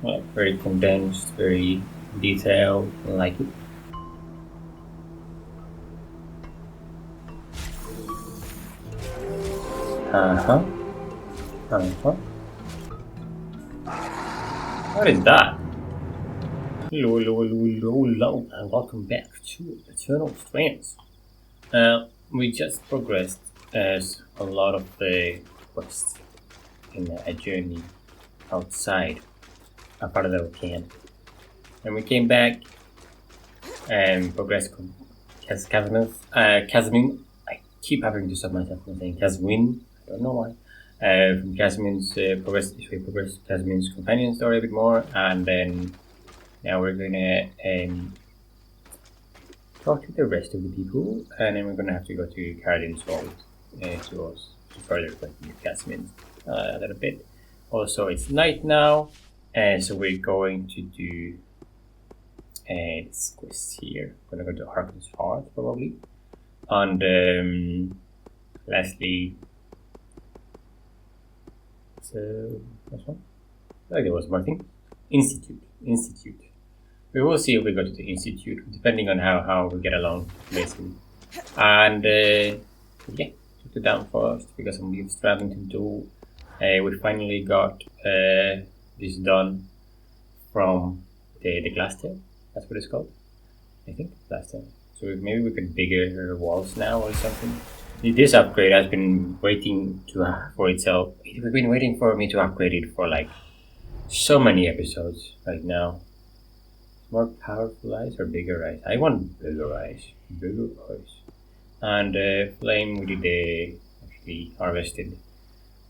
very condensed, very detailed. I like it. Uh-huh. Uh-huh. What is that? Hello, hello, hello, hello, hello, and welcome back to Eternal Strands. We just progressed as a lot of the quests in a journey outside a part of the camp. And we came back and progressed Casimir. I keep having to stop myself from saying Casmin. I don't know why. From Casimir's progress Casimir's companion story a bit more, and then now we're gonna talk to the rest of the people, and then we're gonna have to go to Carlin's Vault to further question Casimir a little bit. Also, it's night now, and so we're going to do this quest here. We're gonna go to Harkness Heart probably, and lastly, so that's one. I think there was one thing. Institute. We will see if we go to the Institute, depending on how we get along, basically. And yeah, took the down first because I'm struggling to do. We finally got this done from the glass tail. That's what it's called. I think glass tail. So maybe we could bigger walls now or something. This upgrade has been waiting for itself. It's been waiting for me to upgrade it for like so many episodes right now. More powerful eyes or bigger eyes? I want bigger eyes. Bigger eyes. And Flame, we did actually harvested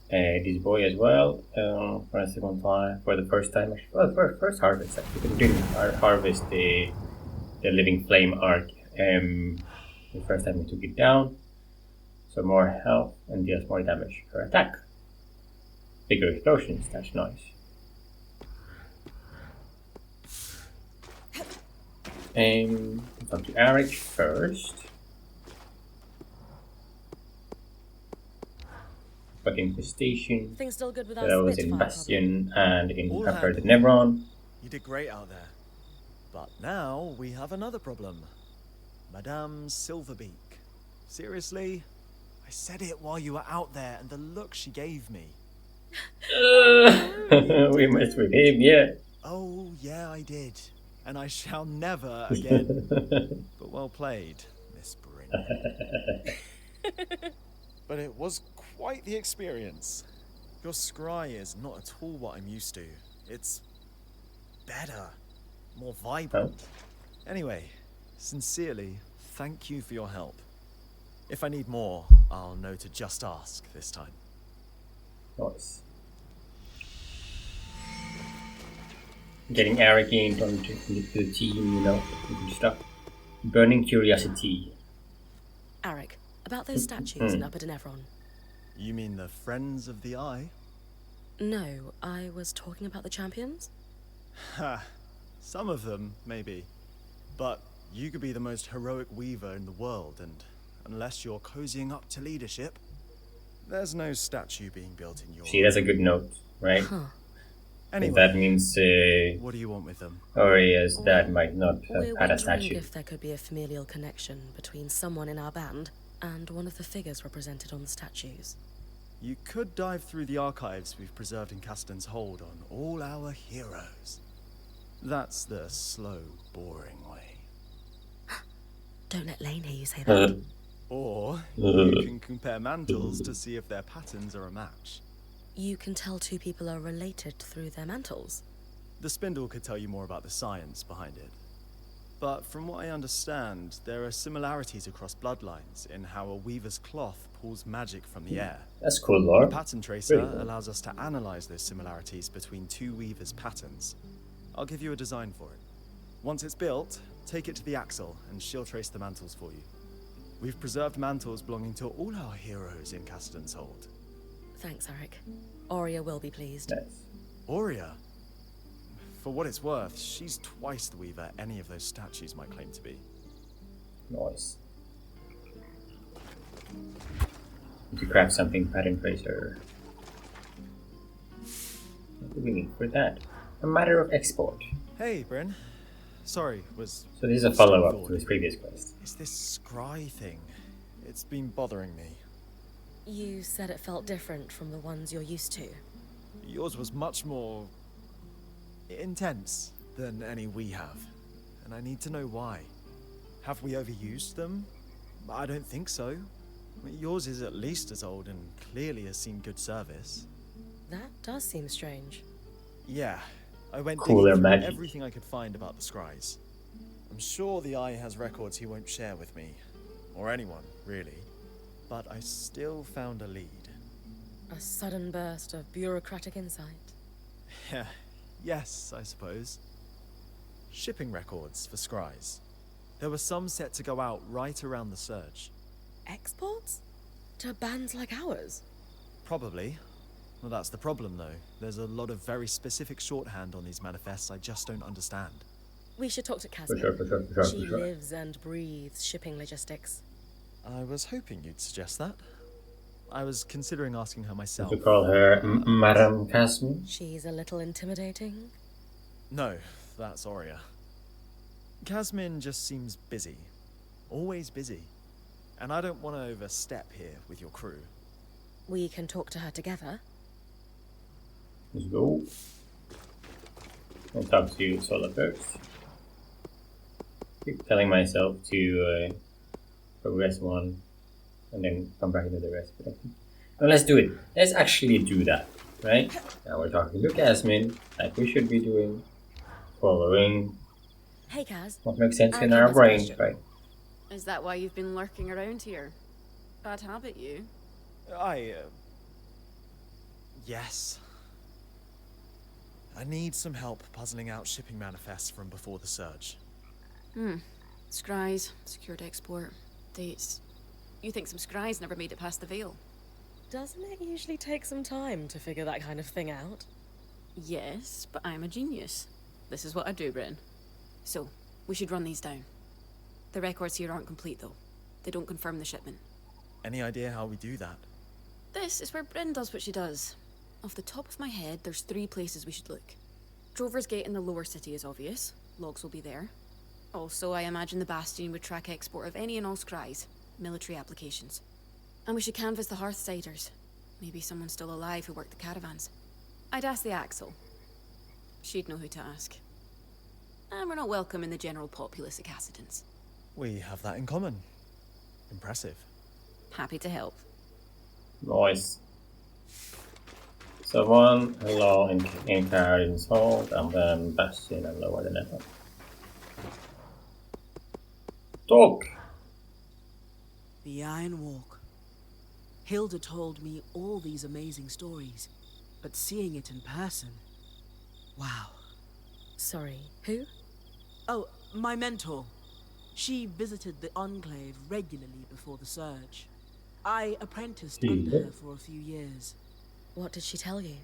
this boy as well for a second time, for the first time. Well, first harvest actually. We didn't harvest the living flame arc the first time we took it down. So more health and deals more damage per attack. Bigger explosions, that's nice. Talk to Eric first. But infestation. Things still good with So that was in Spitfire, Bastion and in All Upper the handled. Nevron. You did great out there. But now we have another problem. Madame Silverbeak. Seriously? I said it while you were out there, and the look she gave me. We messed with him, yeah. Oh, yeah, I did. And I shall never again. But well played, Miss Bryn. But it was quite the experience. Your scry is not at all what I'm used to. It's better, more vibrant. Anyway, sincerely, thank you for your help. If I need more, I'll know to just ask this time. Nice. Getting Eric into the team, you know, good stuff. Burning curiosity. Arik, about those statues in Upper Denevron. You mean the Friends of the Eye? No, I was talking about the champions. Ha, some of them, maybe. But you could be the most heroic weaver in the world, and unless you're cozying up to leadership, there's no statue being built in your... See, that's a good note, right? Huh. Anyway, that means what do you want with them? Oria's dad might not have We're had a wondering statue. if there could be a familial connection between someone in our band and one of the figures represented on the statues. You could dive through the archives we've preserved in Casten's Hold on all our heroes. That's the slow, boring way. Don't let Lane hear you say that. Or you can compare mantles to see if their patterns are a match. You can tell two people are related through their mantles. The spindle could tell you more about the science behind it. But from what I understand, there are similarities across bloodlines in how a weaver's cloth pulls magic from the air. That's cool, Lore. The pattern tracer Really cool. allows us to analyze those similarities between two weavers' patterns. I'll give you a design for it. Once it's built, take it to the Axle and she'll trace the mantles for you. We've preserved mantles belonging to all our heroes in Casten's Hold. Thanks, Arik. Aurea will be pleased. Nice. Aurea? For what it's worth, she's twice the weaver any of those statues might claim to be. Nice. Need to grab something pattern tracer. What do we need for that? A matter of export. Hey, Bryn. Sorry, was So this is a lost in follow-up thought. to his previous quest. It's this scry thing. It's been bothering me. You said it felt different from the ones you're used to. Yours was much more intense than any we have, and I need to know why. Have we overused them? I don't think so. Yours is at least as old and clearly has seen good service. That does seem strange. Yeah, I went Cooler digging through magic. everything I could find about the scries. I'm sure the Eye has records he won't share with me, or anyone, really. But I still found a lead. A sudden burst of bureaucratic insight. Yeah, yes, I suppose. Shipping records for scries. There were some set to go out right around the surge. Exports? To bands like ours? Probably. Well, that's the problem, though. There's a lot of very specific shorthand on these manifests I just don't understand. We should talk to For Casmin. sure, for sure, for sure, She for sure. lives and breathes shipping logistics. I was hoping you'd suggest that. I was considering asking her myself. To call her Madame Casmi. She's a little intimidating. No, that's Aurea. Casmin just seems busy. Always busy. And I don't want to overstep here with your crew. We can talk to her together. Let's go. I'll talk to Sola first. Keep telling myself to progress one and then come back into the rest. But I think, well, let's do it. Let's actually do that, right? Now we're talking to Casmin, like we should be doing, following Hey, Kaz. what makes sense I in have our this brains, question. right? Is that why you've been lurking around here? Bad habit, you? Yes. I need some help puzzling out shipping manifests from before the surge. Scries, secured export, dates. You think some scries never made it past the veil? Doesn't it usually take some time to figure that kind of thing out? Yes, but I'm a genius. This is what I do, Bryn. So, we should run these down. The records here aren't complete, though. They don't confirm the shipment. Any idea how we do that? This is where Bryn does what she does. Off the top of my head, there's 3 places we should look. Drover's Gate in the lower city is obvious. Logs will be there. Also, I imagine the Bastion would track export of any and all scries, military applications. And we should canvass the Hearthsiders. Maybe someone still alive who worked the caravans. I'd ask the Axel. She'd know who to ask. And we're not welcome in the general populace of Cassidans. We have that in common. Impressive. Happy to help. Nice. So one law in Karin's hold, and then Bastion and lower the network. Talk! The Iron Walk. Hilda told me all these amazing stories, but seeing it in person, wow. Sorry, who? Oh, my mentor. She visited the Enclave regularly before the surge. I apprenticed under her for a few years. What did she tell you?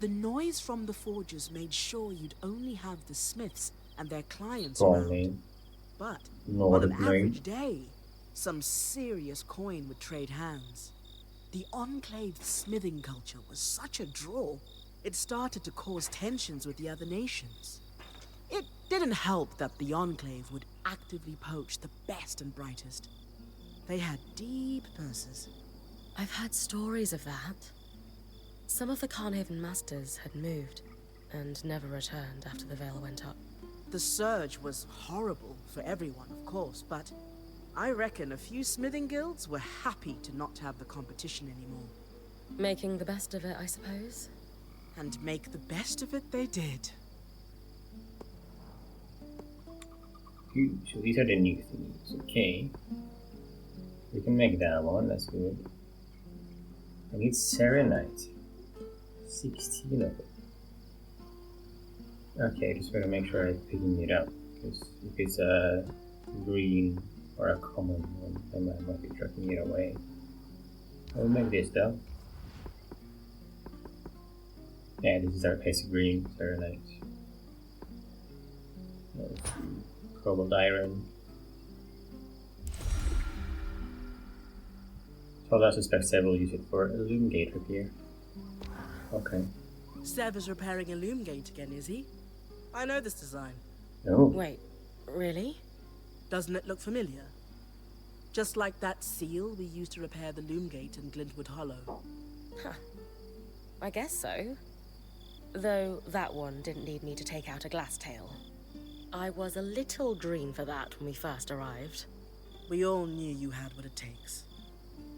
The noise from the forges made sure you'd only have the smiths and their clients Strong around. name. But No on an other name. average day, some serious coin would trade hands. The Enclave's smithing culture was such a draw, it started to cause tensions with the other nations. It didn't help that the Enclave would actively poach the best and brightest. They had deep purses. I've heard stories of that. Some of the Carnhaven masters had moved and never returned after the veil went up. The surge was horrible for everyone, of course, but I reckon a few smithing guilds were happy to not have the competition anymore. Making the best of it, I suppose. And make the best of it they did. So these are the new things. Okay. We can make that one, that's good. I need Serenite. 16 of it. Okay, just gotta make sure I'm picking it up. Because if it's a green or a common one, then I might be tracking it away. I'll make this though. Yeah, this is our basic green Serenite. Let's see. Cobalt Iron. So I suspect several use it for Illuminate repair. Okay. Sev is repairing a loom gate again, is he? I know this design. No. Wait, really? Doesn't it look familiar? Just like that seal we used to repair the loom gate in Glintwood Hollow. Huh. I guess so. Though that one didn't need me to take out a glass tail. I was a little green for that when we first arrived. We all knew you had what it takes.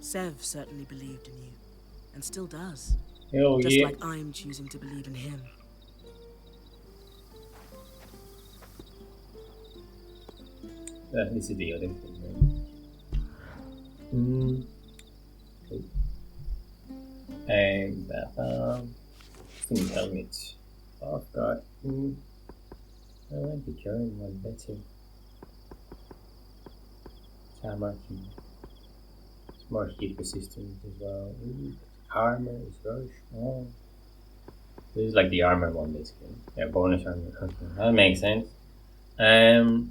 Sev certainly believed in you, and still does. Hell Just yeah. like I'm choosing to believe in him. This is the other thing, right? Cool. And some helmets. Oh god. I like the current one better. Hammer. It's more heat resistant as well. Armor is very strong. This is like the armor one basically. Yeah, bonus armor. Okay, that makes sense. Okay.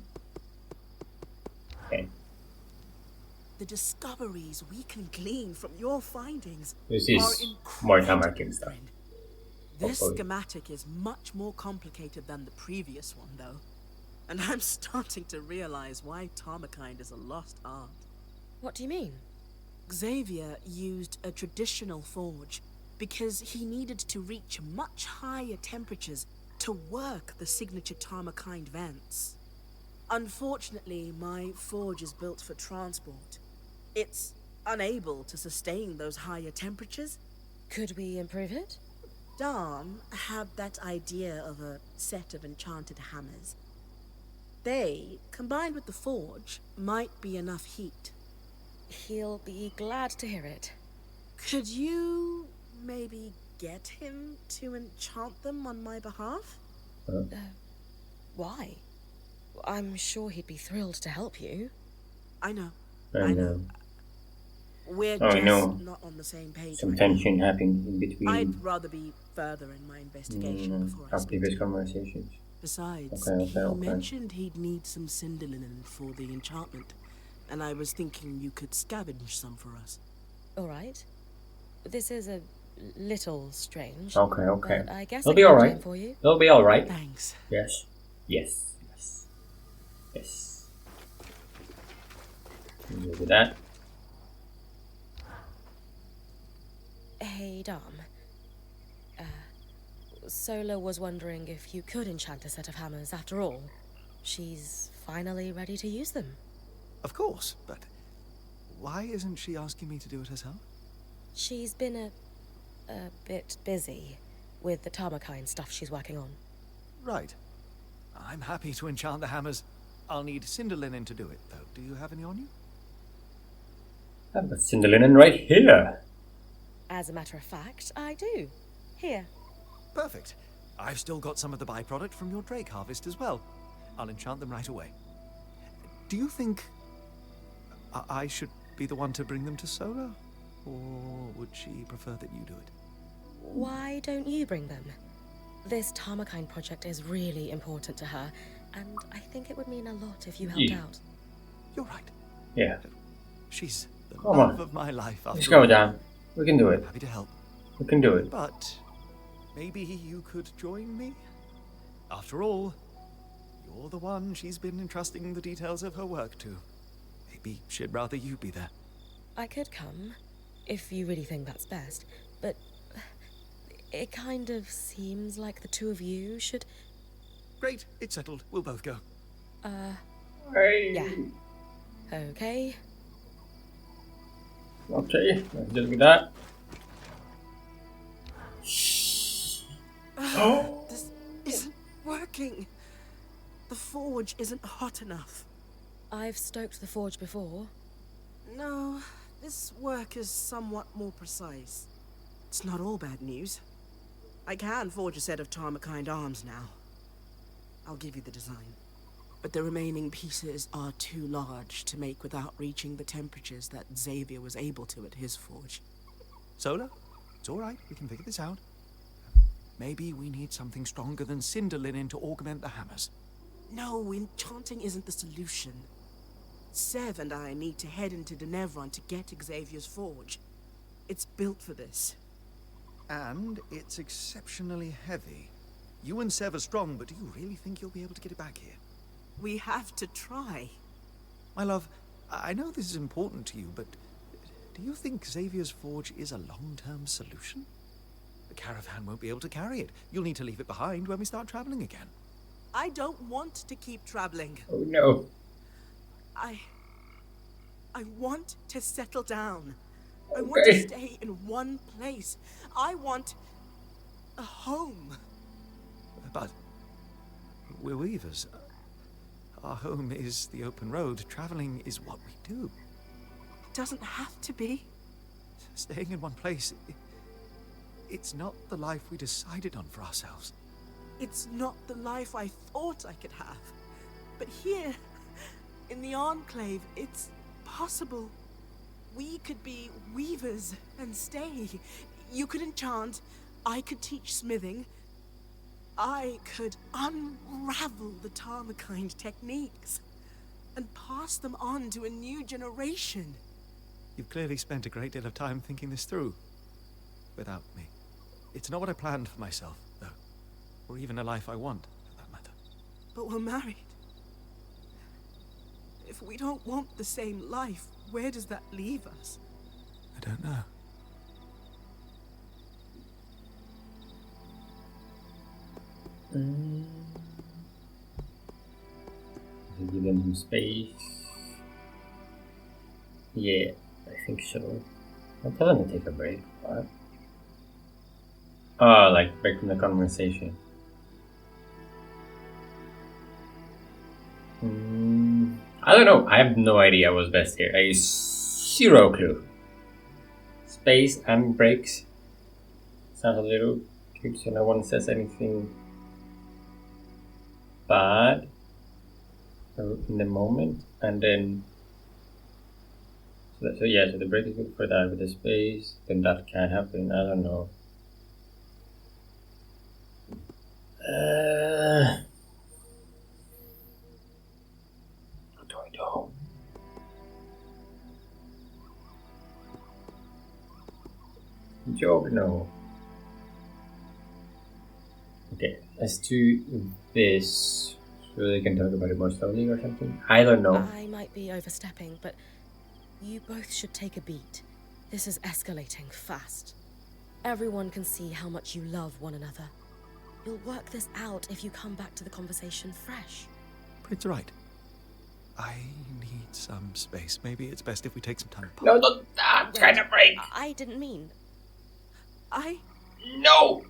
The discoveries we can glean from your findings This are is more incredible, Tamarkin stuff. friend. This Hopefully. schematic is much more complicated than the previous one, though. And I'm starting to realize why Tarmakind is a lost art. What do you mean? Xavier used a traditional forge because he needed to reach much higher temperatures to work the signature Tarmakind vents. Unfortunately, my forge is built for transport. It's unable to sustain those higher temperatures. Could we improve it? Dom had that idea of a set of enchanted hammers. They, combined with the forge, might be enough heat. He'll be glad to hear it. Could you maybe get him to enchant them on my behalf? Why? I'm sure he'd be thrilled to help you. I know. I know. We're Oh, just no. not on the same page. Some right now. tension happening in between I'd rather be further in my investigation before I our speak. previous conversations. Besides, Okay, he okay. mentioned he'd need some cinder linen for the enchantment, and I was thinking you could scavenge some for us. All right. This is a little strange. Okay, okay. But I guess It'll I be can alright. do it for you. It'll be alright. Thanks. Yes. Yes. Yes. Yes. Look at that. Hey, Dom. Sola was wondering if you could enchant a set of hammers after all. She's finally ready to use them. Of course, but why isn't she asking me to do it herself? She's been a bit busy with the Tarmakind stuff she's working on. Right. I'm happy to enchant the hammers. I'll need cinder linen to do it, though. Do you have any on you? I've got cinder linen right here. As a matter of fact, I do. Here. Perfect. I've still got some of the byproduct from your drake harvest as well. I'll enchant them right away. Do you think I should be the one to bring them to Sola? Or would she prefer that you do it? Why don't you bring them? This Tarmakind project is really important to her, and I think it would mean a lot if you helped out. You're right. Yeah. She's the Come love on. of my life. Let's after go all. down. We can do it. Happy to help. We can do it. But maybe you could join me? After all, you're the one she's been entrusting the details of her work to. Maybe she'd rather you be there. I could come, if you really think that's best, but it kind of seems like the two of you should... Great, it's settled. We'll both go. Hey. Yeah. Okay. Okay, let's look at that. This isn't working. The forge isn't hot enough. I've stoked the forge before. No, this work is somewhat more precise. It's not all bad news. I can forge a set of Tarmakind arms now. I'll give you the design. But the remaining pieces are too large to make without reaching the temperatures that Xavier was able to at his forge. Sola, it's all right. We can figure this out. Maybe we need something stronger than cinder linen to augment the hammers. No, enchanting isn't the solution. Sev and I need to head into Denevron to get Xavier's forge. It's built for this. And it's exceptionally heavy. You and Sev are strong, but do you really think you'll be able to get it back here? We have to try. My love, I know this is important to you, but do you think Xavier's Forge is a long-term solution? The caravan won't be able to carry it. You'll need to leave it behind when we start traveling again. I don't want to keep traveling. Oh no. I want to settle down. I want Okay. to stay in one place. I want a home. But we're weavers. Our home is the open road. Traveling is what we do. It doesn't have to be. Staying in one place, it's not the life we decided on for ourselves. It's not the life I thought I could have. But here, in the Enclave, it's possible. We could be weavers and stay. You could enchant. I could teach smithing. I could unravel the Tarmakind techniques and pass them on to a new generation. You've clearly spent a great deal of time thinking this through. Without me. It's not what I planned for myself, though. Or even a life I want, for that matter. But we're married. If we don't want the same life, where does that leave us? I don't know. Give them some space. Yeah, I think so. I'll tell them to take a break. What? Oh, like break from the conversation. I don't know. I have no idea what's best here. I zero clue. Space and breaks. Sounds a little cute, so no one says anything bad in the moment, and then so the break is good for that. With the space, then that can happen. I don't know. What do I do? Joke, no. Okay, let's do this so they can talk about it more slowly or something. I don't know. I might be overstepping, but you both should take a beat. This is escalating fast. Everyone can see how much you love one another. You'll work this out if you come back to the conversation fresh. Prince right. I need some space. Maybe it's best if we take some time apart. No, not that kind of break. I didn't mean. No,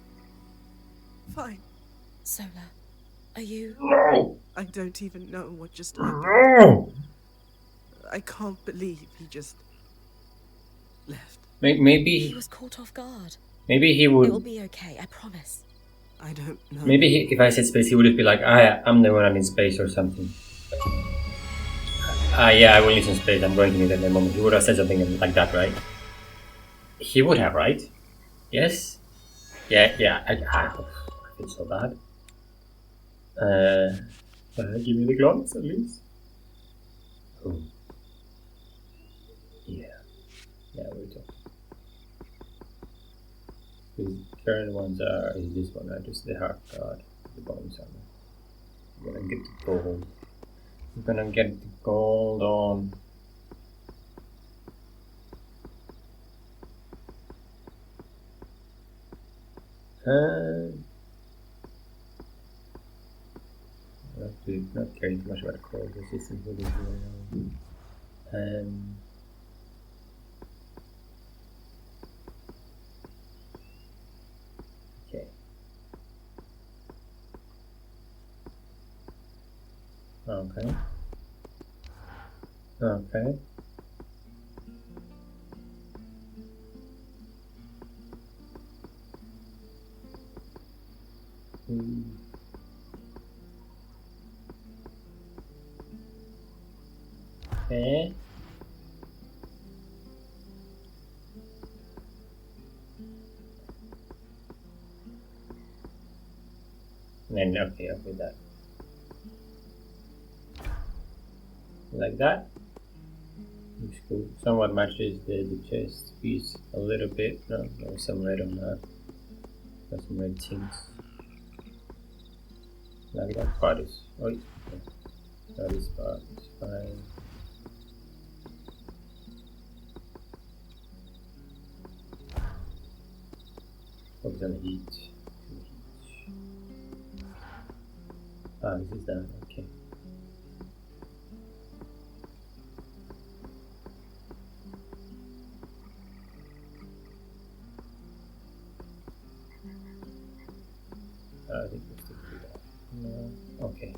Fine. Sola, are you... no, I don't even know what just happened. no. I can't believe he just left. Maybe He was caught off guard. maybe he It will would. be okay, I promise. I don't know. Maybe if I said space, he would just be like, I'm the one I need space or something. Yeah, I will need some space. I'm going to need it in a moment. He would have said something like that, right? He would have, right? Yes? Yeah, I feel so bad. Give me the glance at least. Oh. Yeah, we're talking. The current ones is this one, right? Just the heart guard, the bones armor. I'm gonna get the gold. I'm gonna get the gold on. Not caring too much about the cold resistance with this okay. Okay. Okay. And then okay that. Like that. Looks cool. Somewhat matches the chest piece a little bit. No, there's some red on that. Doesn't make things like that part is. Oh, okay. That is part is fine. Focus on the heat. Ah, this is done. Okay. I think we still do that. No. Okay.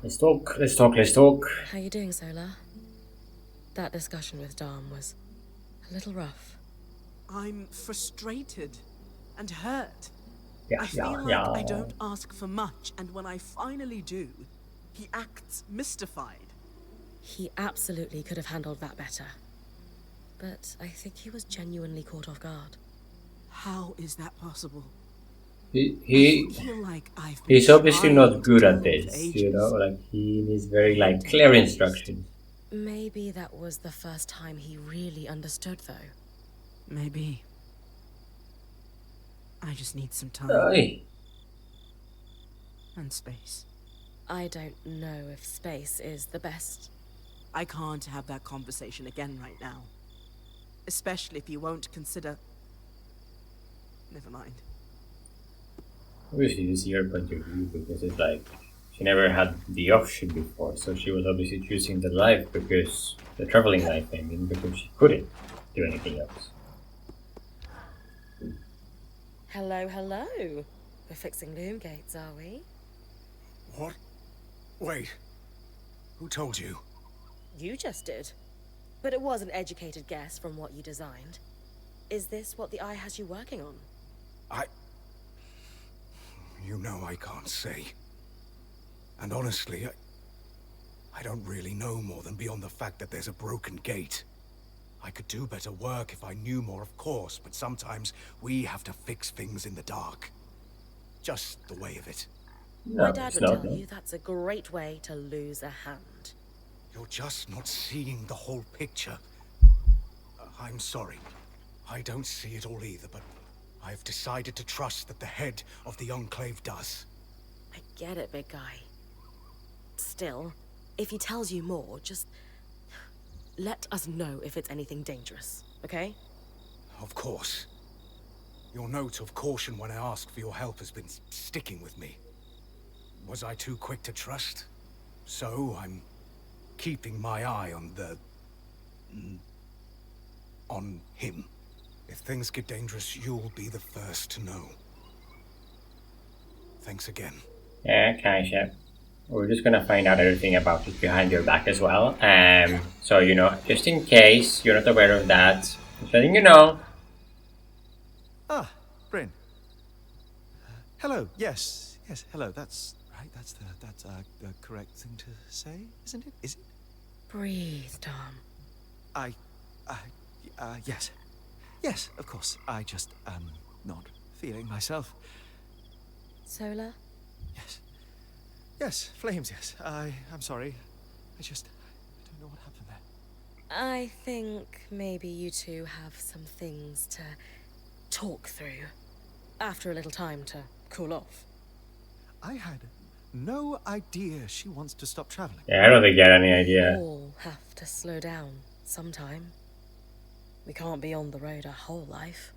Let's talk. Let's talk. Let's talk. How you doing, Solar? That discussion with Dom was a little rough. I'm frustrated and hurt. Yeah, I feel like I don't ask for much, and when I finally do, he acts mystified. He absolutely could have handled that better. But I think he was genuinely caught off guard. How is that possible? He I feel like I've been he's obviously trying not to good tell at him this, for you know, ages. like he needs very like clear instructions. Maybe that was the first time he really understood, though. Maybe. I just need some time Aye. and space. I don't know if space is the best. I can't have that conversation again right now. Especially if you won't consider... Never mind. Obviously, this is your point of view because it's like she never had the option before, so she was obviously choosing the life because the traveling life, I mean, because she couldn't do anything else. Hello, hello. We're fixing loom gates, are we? What? Wait. Who told you? You just did. But it was an educated guess from what you designed. Is this what the Eye has you working on? You know I can't say. And honestly, I don't really know more than beyond the fact that there's a broken gate. I could do better work if I knew more, of course, but sometimes we have to fix things in the dark. Just the way of it. No, My dad it's would not. tell No. you that's a great way to lose a hand. You're just not seeing the whole picture. I'm sorry. I don't see it all either, but I've decided to trust that the head of the Enclave does. I get it, big guy. Still, if he tells you more, just let us know if it's anything dangerous, okay? Of course. Your note of caution when I asked for your help has been sticking with me. Was I too quick to trust? So I'm keeping my eye on on him. If things get dangerous, you'll be the first to know. Thanks again. Yeah, okay, chef. We're just gonna find out everything about it behind your back as well. So you know, just in case you're not aware of that, just letting you know. Ah, Bryn. Hello. Yes. Yes. Hello. That's right. That's the correct thing to say, isn't it? Is it? Breathe, Dom. Yes. Yes, of course. I just not feeling myself. Solar? Yes. Yes, flames, yes. I'm sorry. I don't know what happened there. I think maybe you two have some things to talk through. After a little time to cool off. I had no idea she wants to stop traveling. Yeah, I don't think you had any We idea. all have to slow down sometime. We can't be on the road our whole life.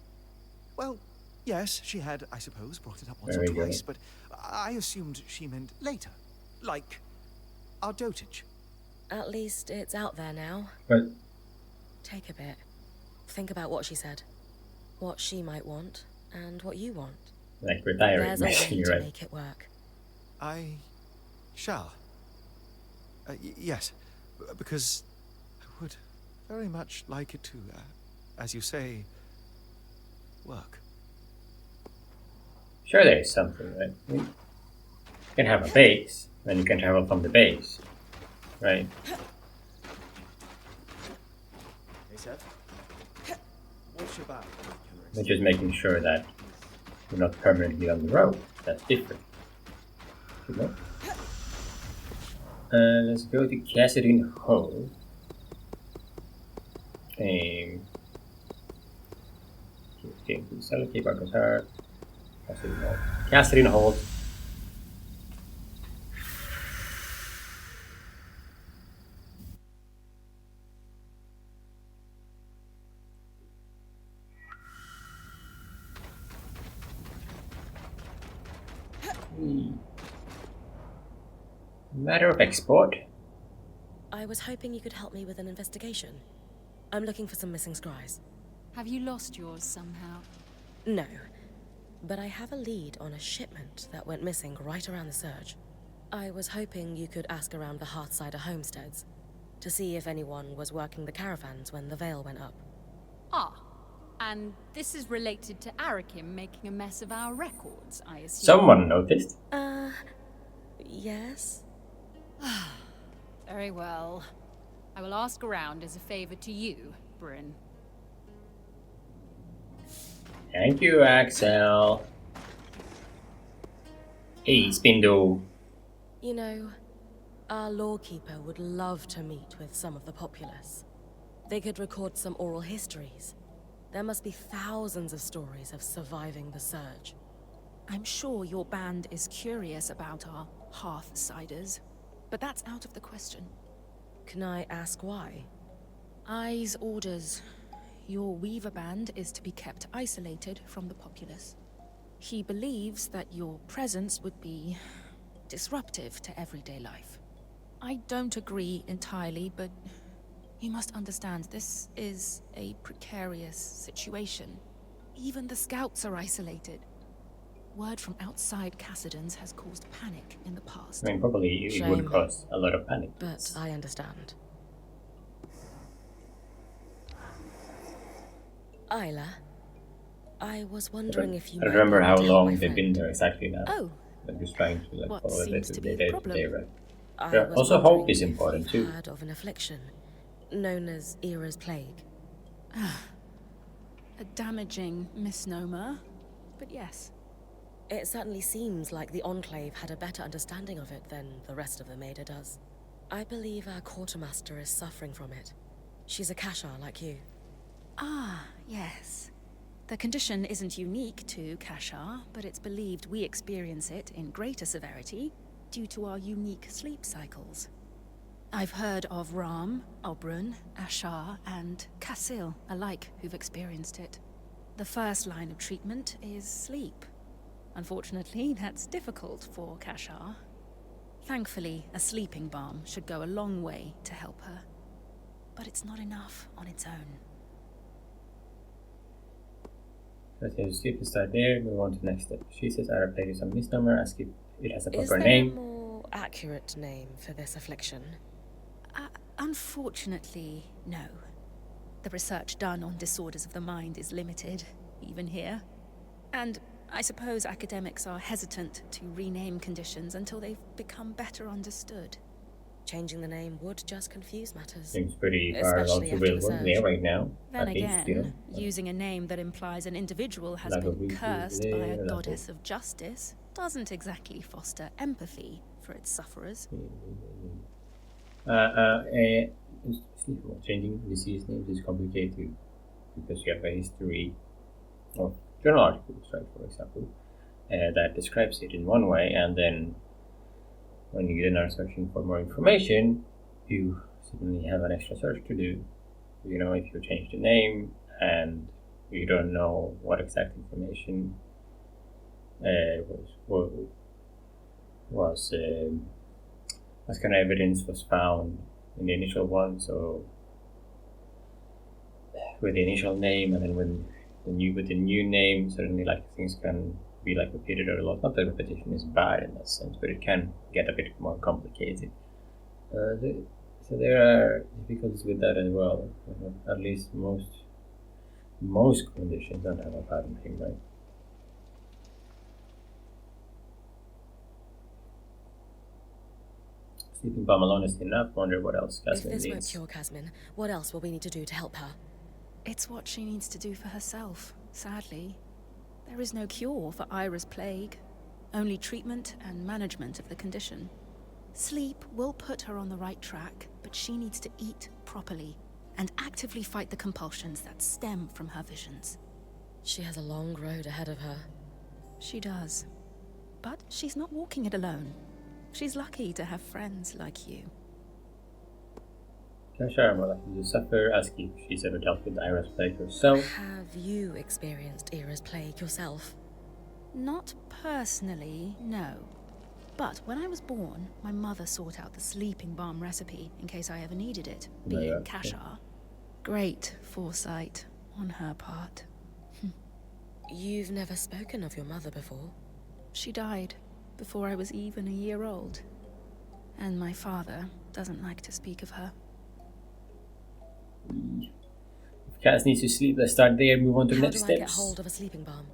Well, yes, she had, I suppose, brought it up once or Very good. twice, but I assumed she meant later. Like our dotage. At least it's out there now. But Take a bit. Think about what she said. What she might want, and what you want. like retiring, There's a way basically, to right? make it work. I shall. Yes, because I would very much like it to, as you say, work. Sure, there is something, right? You can have a base, then you can travel from the base, right? Hey, Seth. What's your back? But just making sure that you're not permanently on the road. That's different. You know? Let's go to Cassidine Hole. Keep our guitar. Catherine Holt. Matter of export. I was hoping you could help me with an investigation. I'm looking for some missing scries. Have you lost yours somehow? No, but I have a lead on a shipment that went missing right around the surge. I was hoping you could ask around the Hearthsider homesteads to see if anyone was working the caravans when the veil went up. Ah, and this is related to Arakim making a mess of our records, I assume. Someone noticed. Yes? Very well. I will ask around as a favor to you, Bryn. Thank you, Axel. Hey, Spindle. You know, our lawkeeper would love to meet with some of the populace. They could record some oral histories. There must be thousands of stories of surviving the surge. I'm sure your band is curious about our Hearthsiders, but that's out of the question. Can I ask why? Eyes orders. Your Weaver band is to be kept isolated from the populace. He believes that your presence would be disruptive to everyday life. I don't agree entirely, but you must understand this is a precarious situation. Even the scouts are isolated. Word from outside Cassidans has caused panic in the past. I mean, probably it would cause a lot of panic. But I understand. Isla, I was wondering if you I don't remember how might be able to help long my they've been friend. there exactly now. Oh. I'm just trying to What follow seems the to be the day-to-day, problem? right? I Yeah, was also wondering hope is if important you've too. heard of an affliction known as Era's Plague. A damaging misnomer, but yes. It certainly seems like the Enclave had a better understanding of it than the rest of the Maida does. I believe our quartermaster is suffering from it. She's a Kashar like you. Ah, yes. The condition isn't unique to Kashar, but it's believed we experience it in greater severity due to our unique sleep cycles. I've heard of Ram, Obrun, Ashar, and Kassil alike who've experienced it. The first line of treatment is sleep. Unfortunately, that's difficult for Kashar. Thankfully, a sleeping balm should go a long way to help her. But it's not enough on its own. Okay, sleep is start there. Move on to the next step. She says Arab plague is a misnomer. Ask if it has a Is proper there name. a more accurate name for this affliction? Unfortunately, no. The research done on disorders of the mind is limited, even here. And I suppose academics are hesitant to rename conditions until they've become better understood. Changing the name would just confuse matters. Seems pretty parallel Especially to after the Wilbur surge. there right now. Then At least, again, you know. using a name that implies an individual has Like a been week cursed there, by a like a- goddess of justice doesn't exactly foster empathy for its sufferers. Changing disease names is complicated because you have a history of journal articles, right? For example, that describes it in one way, and then when you then are searching for more information, you suddenly have an extra search to do. You know, if you change the name and you don't know what exact information what kind of evidence was found in the initial one. So with the initial name, and then with the new name, certainly like things can be like repeated a lot. Not that repetition is bad in that sense, but it can get a bit more complicated. So there are difficulties with that as well. At least most conditions don't have a pattern thing, right? Sleeping bomb alone is enough. Wonder what else If Casmin this won't needs. cure Casmin, what else will we need to do to help her? It's what she needs to do for herself, sadly. There is no cure for Ira's plague, only treatment and management of the condition. Sleep will put her on the right track, but she needs to eat properly and actively fight the compulsions that stem from her visions. She has a long road ahead of her. She does. But she's not walking it alone. She's lucky to have friends like you. Kasha more likely to suffer, asking if she's ever dealt with Ira's plague herself. Have you experienced Ira's plague yourself? Not personally, no. But when I was born, my mother sought out the sleeping balm recipe in case I ever needed it, being Kashar. Great foresight on her part. You've never spoken of your mother before? She died before I was even a year old. And my father doesn't like to speak of her. If Cass needs to sleep, let's start there and move on to the next How do I steps. get hold of a sleeping balm?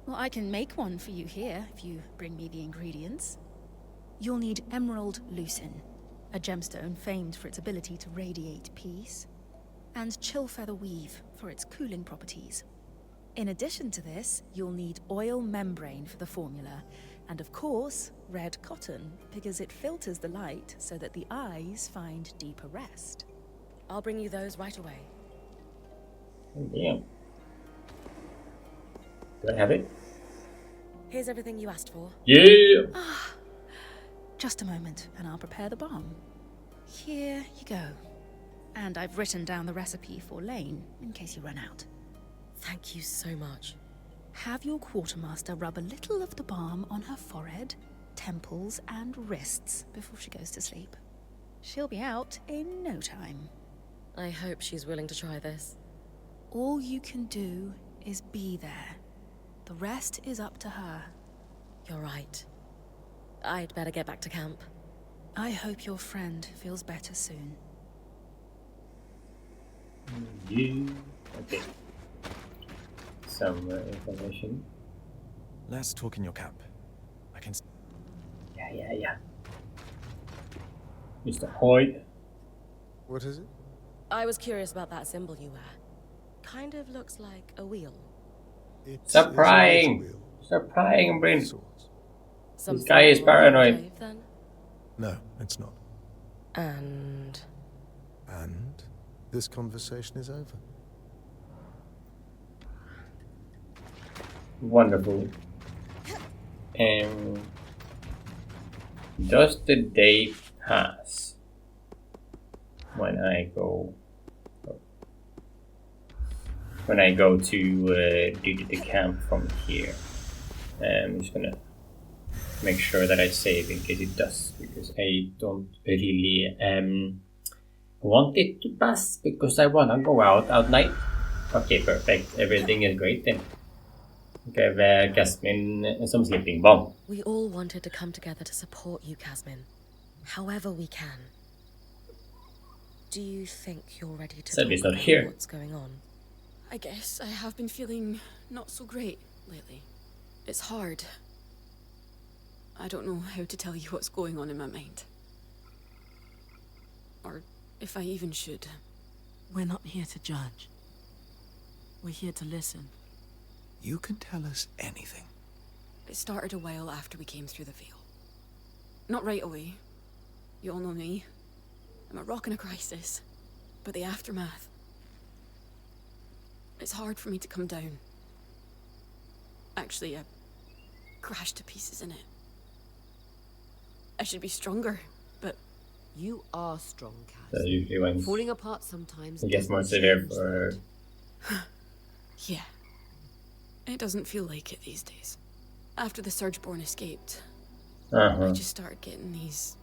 Well, I can make one for you here if you bring me the ingredients. You'll need emerald lucin, a gemstone famed for its ability to radiate peace, and chill feather weave for its cooling properties. In addition to this, you'll need oil membrane for the formula, and of course, red cotton, because it filters the light so that the eyes find deeper rest. I'll bring you those right away. Oh, damn. Do I have it? Here's everything you asked for. Yeah! Just a moment, and I'll prepare the balm. Here you go. And I've written down the recipe for Lane, in case you run out. Thank you so much. Have your quartermaster rub a little of the balm on her forehead, temples, and wrists before she goes to sleep. She'll be out in no time. I hope she's willing to try this. All you can do is be there. The rest is up to her. You're right. I'd better get back to camp. I hope your friend feels better soon. Yeah. Okay. Some information. Let's talk in your camp. I can... Yeah. Mr. Hoyt. What is it? I was curious about that symbol you wear. Kind of looks like a wheel. Stop prying! Stop prying, Bryn. Some This guy is symbol of paranoid. the enclave, then? No, it's not. And And this conversation is over. Wonderful. Does the date pass when I go to do the camp from here? I'm just gonna make sure that I save in case it does, because I don't really want it to pass, because I wanna go out at night. Okay, perfect. Everything is great then. Okay, Jasmine some sleeping bomb. we all wanted to come together to support you, Casmin. However we can. Do you think you're ready to Said he's talk not about here. what's going on? I guess I have been feeling not so great lately. It's hard. I don't know how to tell you what's going on in my mind. Or if I even should. We're not here to judge. We're here to listen. You can tell us anything. It started a while after we came through the veil. Not right away. You all know me. I'm a rock in a crisis. But the aftermath... It's hard for me to come down. Actually, I crashed to pieces in it. I should be stronger, but... You are strong, So Cass. usually when Falling apart sometimes it gets more doesn't severe change for that. Yeah. It doesn't feel like it these days. After the Surgeborn escaped, I just started getting these...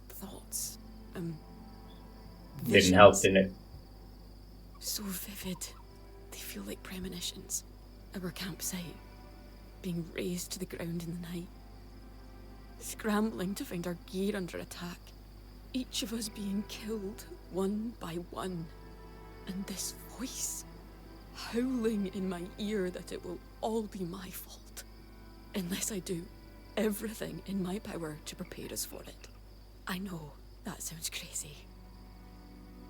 thoughts. didn't help, visions. didn't it? So vivid. They feel like premonitions. Our campsite. Being razed to the ground in the night. Scrambling to find our gear under attack. Each of us being killed, one by one. And this voice, howling in my ear that it will all be my fault. Unless I do everything in my power to prepare us for it. I know that sounds crazy.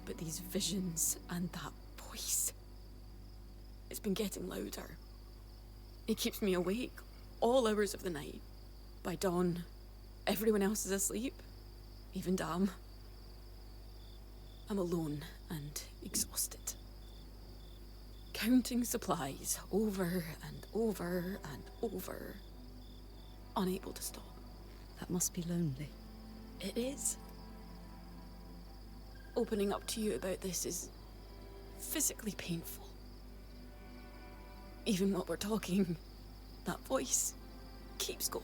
But these visions and that voice, it's been getting louder. It keeps me awake all hours of the night. By dawn, everyone else is asleep, even Dam. I'm alone and exhausted. Counting supplies over and over and over. Unable to stop. That must be lonely. It is. Opening up to you about this is physically painful. Even while we're talking, that voice keeps going.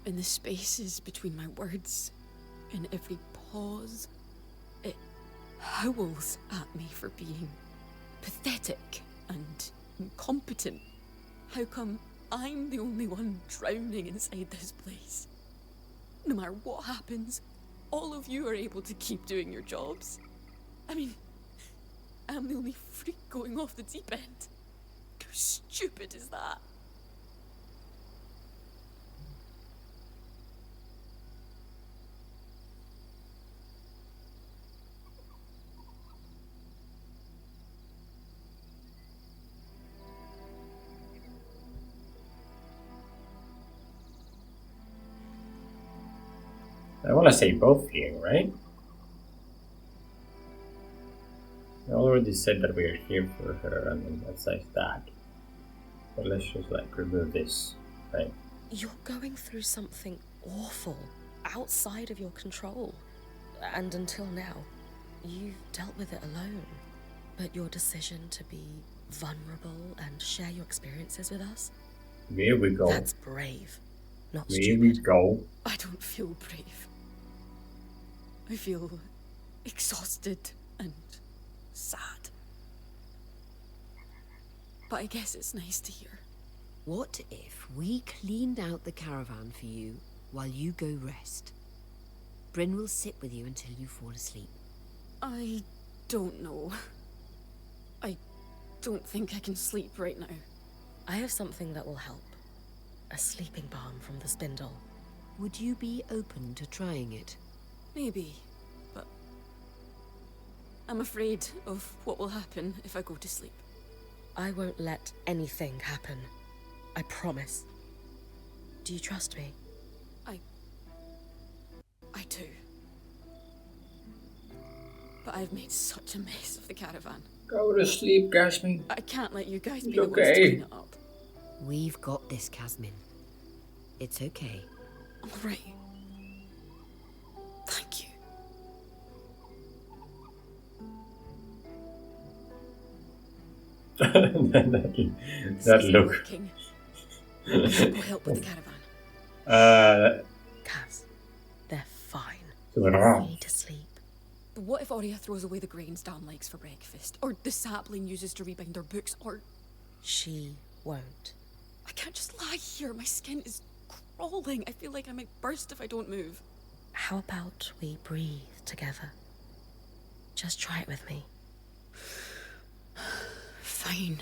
In the spaces between my words, in every pause, it howls at me for being pathetic and incompetent. How come I'm the only one drowning inside this place? No matter what happens, all of you are able to keep doing your jobs. I mean, I'm the only freak going off the deep end. How stupid is that? I want to say both here, right? I already said that we are here for her, and then that's like that. But let's just like remove this, right? You're going through something awful, outside of your control. And until now, you've dealt with it alone. But your decision to be vulnerable and share your experiences with us? Here we go. That's brave, not Here stupid. we go. I don't feel brave. I feel exhausted and sad. But I guess it's nice to hear. What if we cleaned out the caravan for you while you go rest? Bryn will sit with you until you fall asleep. I don't know. I don't think I can sleep right now. I have something that will help. A sleeping balm from the spindle. Would you be open to trying it? Maybe, but I'm afraid of what will happen if I go to sleep. I won't let anything happen. I promise. Do you trust me? I do. But I've made such a mess of the caravan. Go to sleep, Gasmin. I can't let you guys be It's the ones to okay. clean it up. We've got this, Casmin. It's okay. I'm alright. Thank you. that look. Working. We'll help with the caravan. Kaz, they're fine. So You need to sleep. But what if Aurea throws away the grains Dan likes for breakfast? Or the sapling uses to rebind their books? Or... She won't. I can't just lie here. My skin is crawling. I feel like I might burst if I don't move. How about we breathe together? Just try it with me. Fine.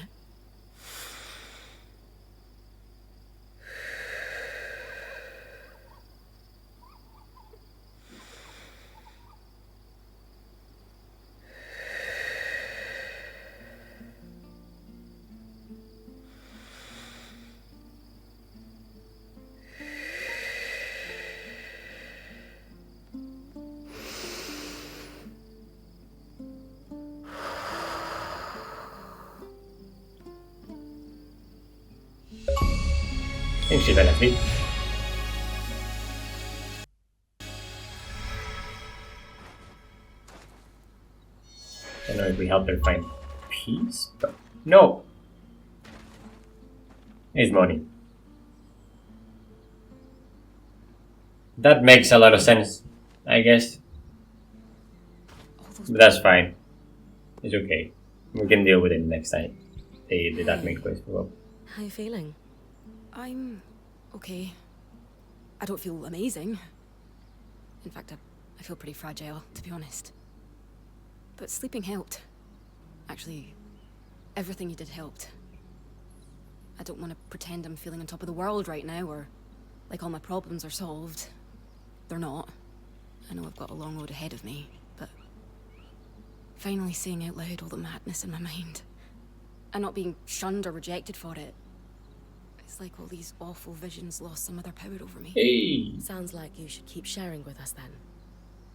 I think she fell asleep. I don't know if we help her find peace, but no! It's money. That makes a lot of sense, I guess. But that's fine. It's okay. We can deal with it next time. That make quest go up. How you feeling? I'm okay. I don't feel amazing. In fact, I feel pretty fragile, to be honest. But sleeping helped. Actually, everything you did helped. I don't want to pretend I'm feeling on top of the world right now, or like all my problems are solved. They're not. I know I've got a long road ahead of me, but finally saying out loud all the madness in my mind, and not being shunned or rejected for it. It's like all these awful visions lost some of their power over me. Hey! Sounds like you should keep sharing with us then.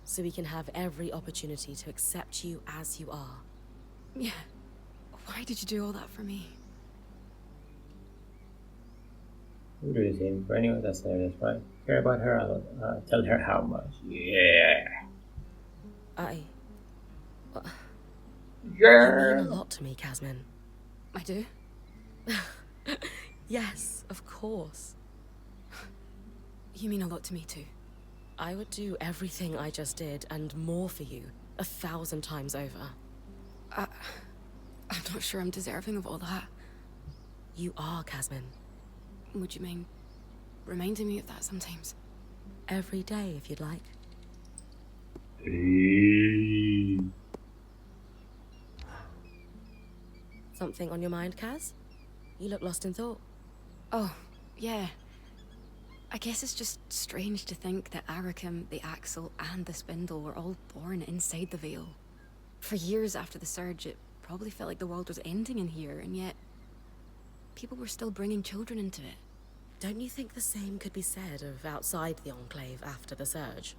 so we can have every opportunity to accept you as you are. Yeah. Why did you do all that for me? We do the same for anyone that's there. That's right. Care about her. I'll tell her how much. Yeah. You mean a lot to me, Casmin. I do? Yes, of course. You mean a lot to me too. I would do everything I just did and more for you, 1,000 times over. I'm not sure I'm deserving of all that. You are, Casmin. Would you mind reminding me of that sometimes? Every day, if you'd like. Something on your mind, Kaz? You look lost in thought. Oh, yeah. I guess it's just strange to think that Arakim, the Axle, and the Spindle were all born inside the Veil. For years after the Surge, it probably felt like the world was ending in here, and yet people were still bringing children into it. Don't you think the same could be said of outside the Enclave after the Surge?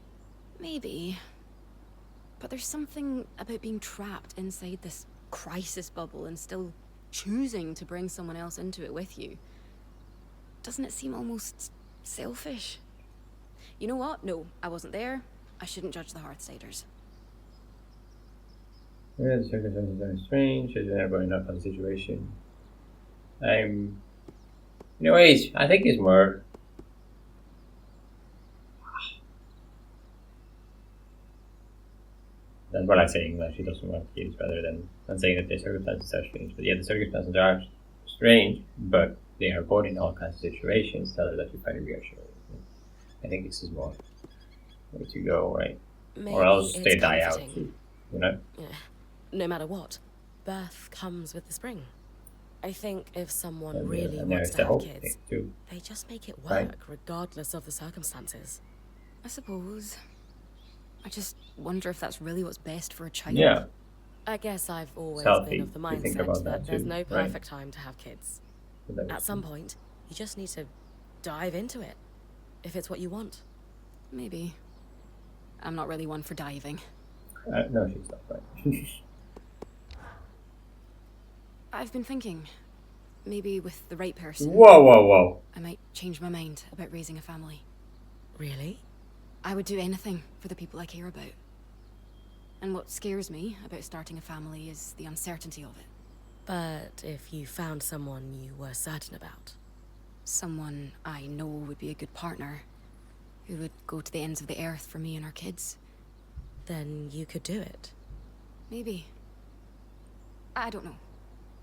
Maybe. But there's something about being trapped inside this crisis bubble and still choosing to bring someone else into it with you. Doesn't it seem almost selfish? You know what? No, I wasn't there. I shouldn't judge the Hearthsiders. Yeah, the circumstances are strange. I didn't ever enough on the situation. Anyways, I think it's more. That's what I'm saying, that she doesn't want kids rather than saying that the circumstances are strange. But yeah, the circumstances are strange, but they are born in all kinds of situations. Tell her that you find it reassuring. I think this is more way to go, right? Maybe or else they it's die out comforting. too, you know? Yeah. No matter what, birth comes with the spring. I think if someone And really there's wants the to have hope kids, thing too. they just make it work, Right. regardless of the circumstances. I suppose. I just wonder if that's really what's best for a child. Yeah, I guess I've always Healthy been of the to think mindset about that that there's too, no right? perfect time to have kids. so that At makes some sense. point, you just need to dive into it, if it's what you want. Maybe. I'm not really one for diving. No, she's not right. I've been thinking, maybe with the right person, Whoa. I might change my mind about raising a family. Really? I would do anything for the people I care about. And what scares me about starting a family is the uncertainty of it. But if you found someone you were certain about, Someone I know would be a good partner, who would go to the ends of the earth for me and our kids. then you could do it. Maybe. I don't know.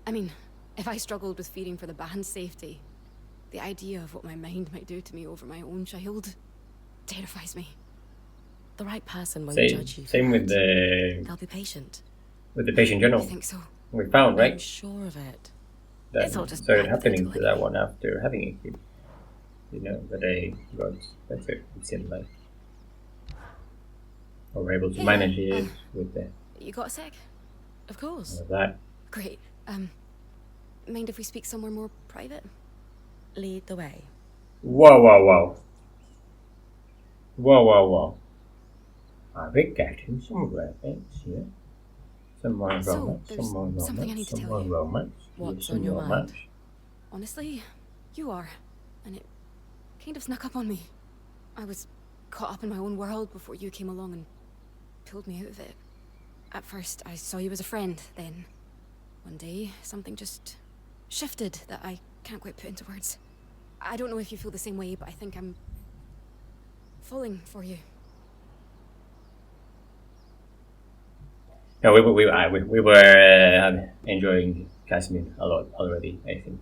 I mean, if I struggled with feeding for the band's safety, the idea of what my mind might do to me over my own child terrifies me. The right person won't Same, judge you for same with that. the They'll be patient. patient journal. I think so. We found, I'm right? sure of it. That It's all just started happening to hypothetical that one after having a kid. You know, that they got better, it seemed like. Or were able to Yeah, manage it with the You got a sec? Of course. all of that. Great. Mind if we speak somewhere more private? Lead the way. Whoa. Are we getting some romance here? Some more So, romance, there's some more romance, something I need to some tell more you. romance. What's some on your romance. mind? Honestly, you are. And it kind of snuck up on me. I was caught up in my own world before you came along and pulled me out of it. At first, I saw you as a friend, then one day, something just shifted that I can't quite put into words. I don't know if you feel the same way, but I think I'm falling for you. No, we were enjoying Casimir a lot already, I think.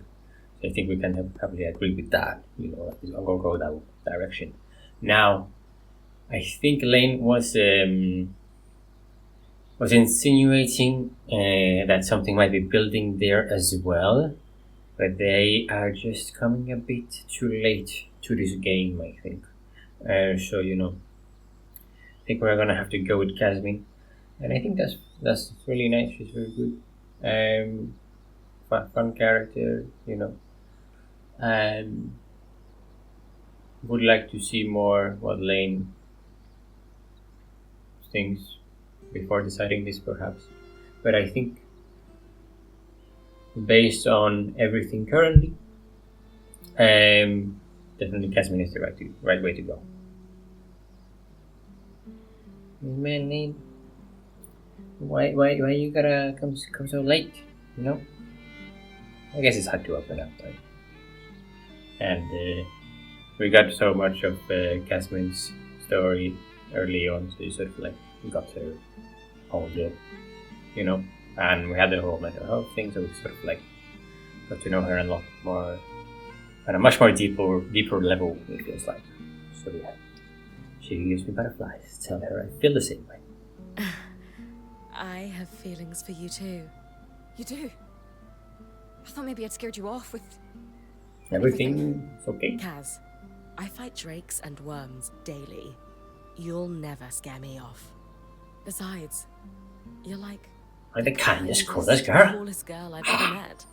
I think we can happily agree with that. You know, I'm going to go that direction. Now, I think Lane was insinuating that something might be building there as well, but they are just coming a bit too late to this game, I think. So, you know, I think we're going to have to go with Casimir. And I think that's really nice. She's very good. Fun character, you know. And would like to see more what Lane things before deciding this, perhaps. But I think, based on everything currently, definitely Casimir is the right way to go. Man, why you gotta come so late? You know? I guess it's hard to open up, right? And we got so much of Catherine's story early on, so you sort of like got her whole deal, you know. And we had the whole mental health thing, so we sort of like got to know her a lot more, on a much more deeper level. It feels like. So yeah, she gives me butterflies. Tell her I feel the same way. I have feelings for you too. You do? I thought maybe I'd scared you off with... Everything's okay. Kaz, I fight drakes and worms daily. You'll never scare me off. Besides, you're like... I'm the kindest, coolest girl. The coolest girl I've ever met.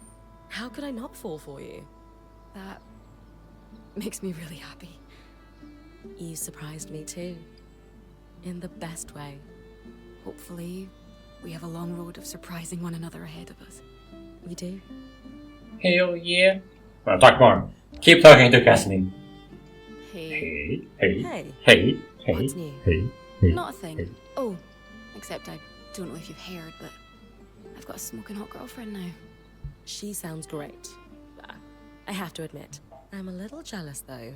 How could I not fall for you? That makes me really happy. You surprised me too. In the best way. Hopefully, we have a long road of surprising one another ahead of us. We do. Hell yeah. Well, talk more. Keep talking to Cassidy. Hey. Hey. What's new? Hey. Not a thing. Oh, except I don't know if you've heard, but I've got a smoking hot girlfriend now. She sounds great. I have to admit, I'm a little jealous though.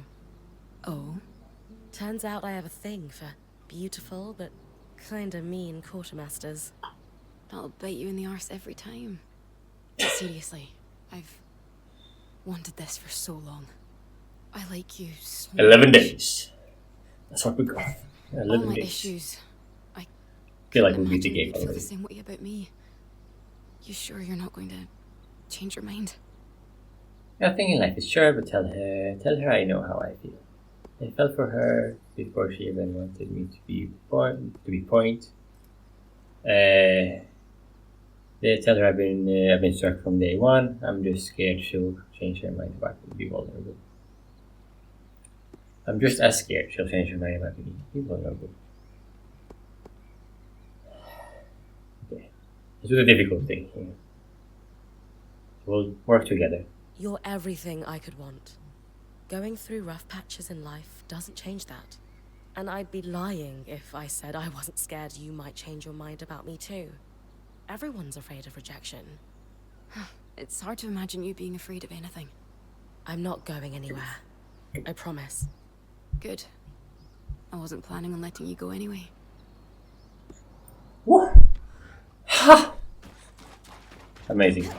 Oh? Turns out I have a thing for beautiful but kinda mean quartermasters. That'll bite you in the arse every time. But seriously, I've wanted this for so long. I like you so 11 much. days. That's what we got. 11 All my days. issues. I Feel like couldn't we beat the imagine game you'd feel already. the same way about me. You sure you're not going to change your mind? Nothing in life is sure, but tell her I know how I feel. I fell for her before she even wanted me to be point. They tell her I've been struck from day one. I'm just scared she'll change her mind about me, be vulnerable. I'm just as scared she'll change her mind about me, be vulnerable. Okay, this is a difficult thing here. We'll work together. You're everything I could want. Going through rough patches in life doesn't change that. And I'd be lying if I said I wasn't scared you might change your mind about me too. Everyone's afraid of rejection. It's hard to imagine you being afraid of anything. I'm not going anywhere. I promise. Good. I wasn't planning on letting you go anyway. Woo! Ha! Amazing.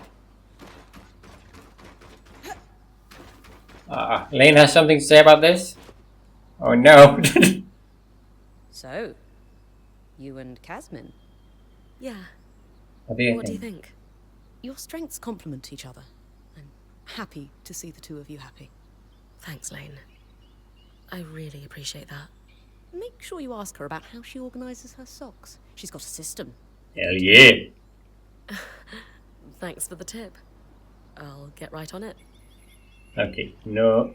Lane has something to say about this? Oh no. So, you and Casmin? Yeah. What do you What do you think? think? Your strengths complement each other. I'm happy to see the two of you happy. Thanks, Lane. I really appreciate that. Make sure you ask her about how she organises her socks. She's got a system. Hell yeah. Thanks for the tip. I'll get right on it. Okay, no.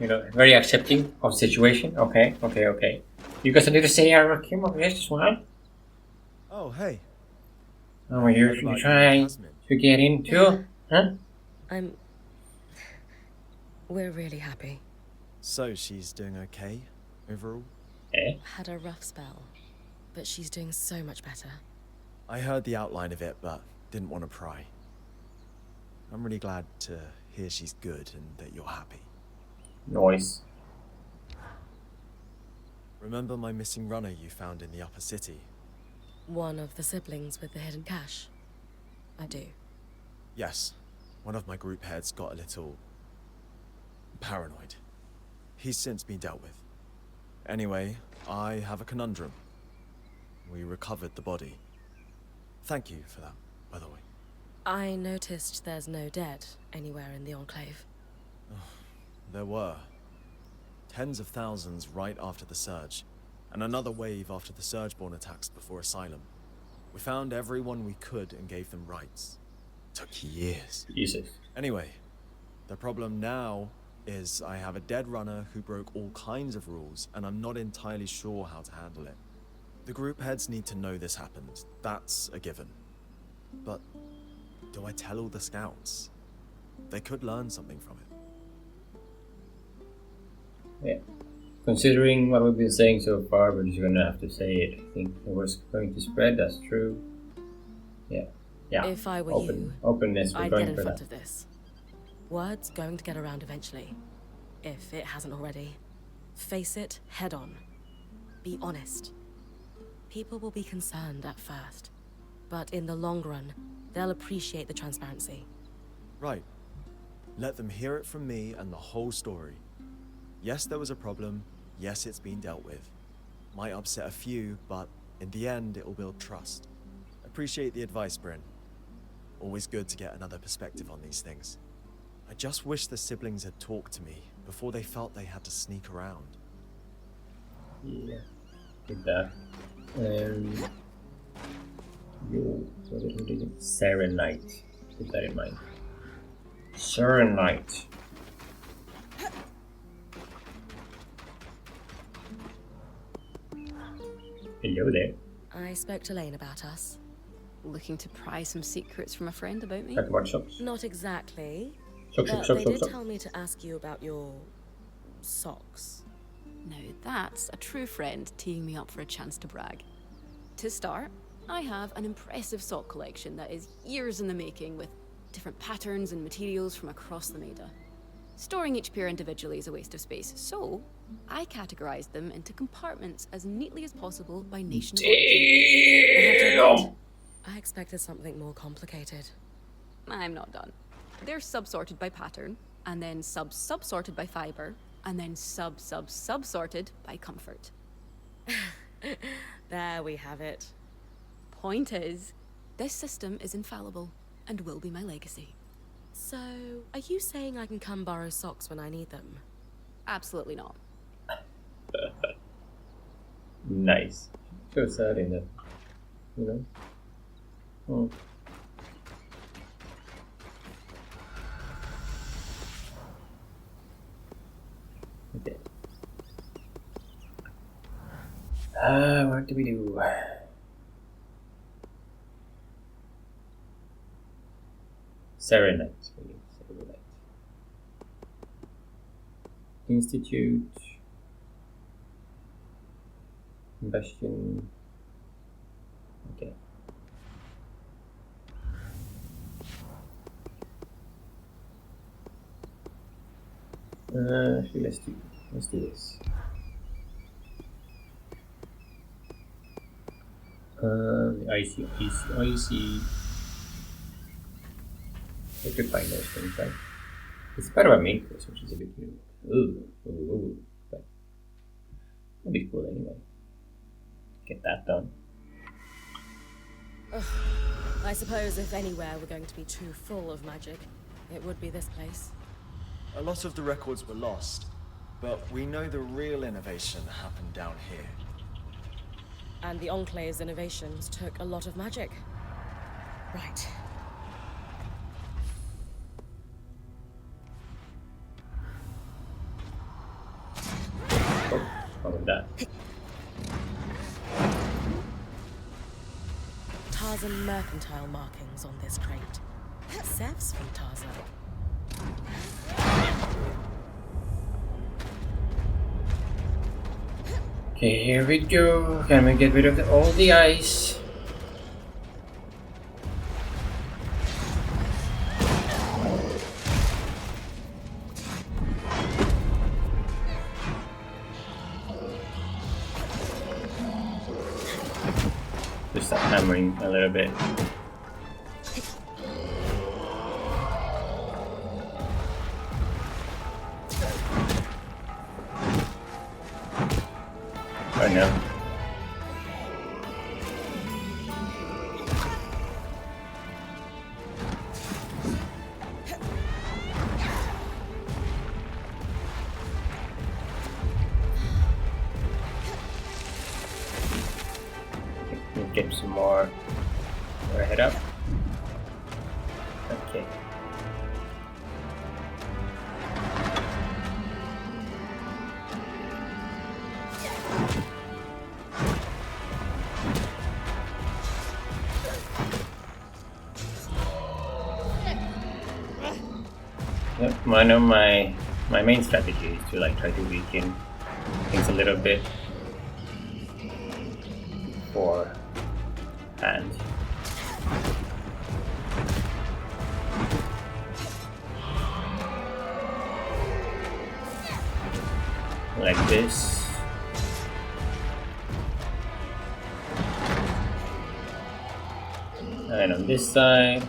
You know, very accepting of the situation. Okay. You got something to say, Kim? Okay, just one. Oh, hey. Oh, you're trying to get into? Huh? We're really happy. So, she's doing okay, overall? Had a rough spell, but she's doing so much better. I heard the outline of it, but didn't want to pry. I'm really glad to hear she's good and that you're happy. Noise. Remember my missing runner you found in the upper city? One of the siblings with the hidden cache. I do. Yes. One of my group heads got a little... paranoid. He's since been dealt with. Anyway, I have a conundrum. We recovered the body. Thank you for that, by the way. I noticed there's no dead anywhere in the Enclave. There were. Tens of thousands right after the Surge, and another wave after the Surgeborn attacks before Asylum. We found everyone we could and gave them rights. Took years. Jesus. Anyway, the problem now is I have a dead runner who broke all kinds of rules, and I'm not entirely sure how to handle it. The group heads need to know this happened. That's a given. But do I tell all the scouts? They could learn something from it. Yeah. Considering what we've been saying so far, we're just gonna have to say it. I think it was going to spread, that's true. Yeah. Yeah. If I were you, openness, we're I'd going get in for front that. of this. Word's going to get around eventually, if it hasn't already. Face it head on. Be honest. People will be concerned at first, but in the long run, they'll appreciate the transparency. Right. Let them hear it from me and the whole story. Yes, there was a problem. Yes, it's been dealt with. Might upset a few, but in the end, it will build trust. Appreciate the advice, Bryn. Always good to get another perspective on these things. I just wish the siblings had talked to me before they felt they had to sneak around. Yeah, did that. What did we do? Serenite. Keep that in mind. Serenite. Hello there. I spoke to Lane about us. Looking to pry some secrets from a friend about me? Talk about shops. Not exactly. Shop, But shop, they shop, did shop. tell me to ask you about your socks. Now that's a true friend teeing me up for a chance to brag. To start, I have an impressive sock collection that is years in the making with different patterns and materials from across the Maida. Storing each pair individually is a waste of space, so I categorized them into compartments as neatly as possible by nation of origin. I have to admit, I expected something more complicated. I'm not done. They're sub-sorted by pattern, and then sub-sub-sorted by fiber, and then sub-sub-sub-sorted by comfort. There we have it. Point is, this system is infallible, and will be my legacy. So, are you saying I can come borrow socks when I need them? Absolutely not. Nice. So sad in it. You know? Oh. Okay. What do we do? Serenite. Serenite. Institute. Combustion. Okay. Actually, let's do this. IC. I could find those things, right? It's part of a main course, which is a bit new. Ooh. But it'll be cool anyway. Get that done. Ugh. I suppose if anywhere we're going to be too full of magic, it would be this place. A lot of the records were lost, but we know the real innovation happened down here. And the Enclave's innovations took a lot of magic. Right. What was that? Tarzan mercantile markings on this crate. Zev's from Tarzan. Okay, here we go. Can we get rid of all the ice? Just start hammering a little bit. Oh no. Get some more. Head up. Okay. Yep, one of my main strategy is to like try to weaken things a little bit for hand. Like this. And on this side.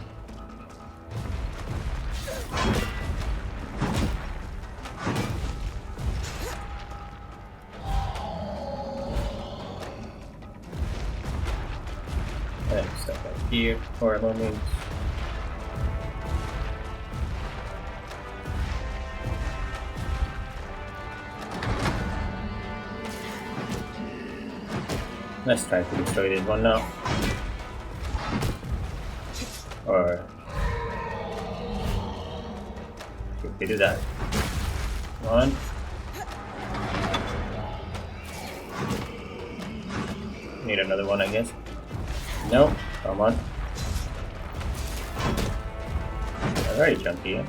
And stuff right here for a moment. Let's try to destroy this one now. Or if we do that. One. Need another one, I guess. No, come on. They're very chunky, yeah?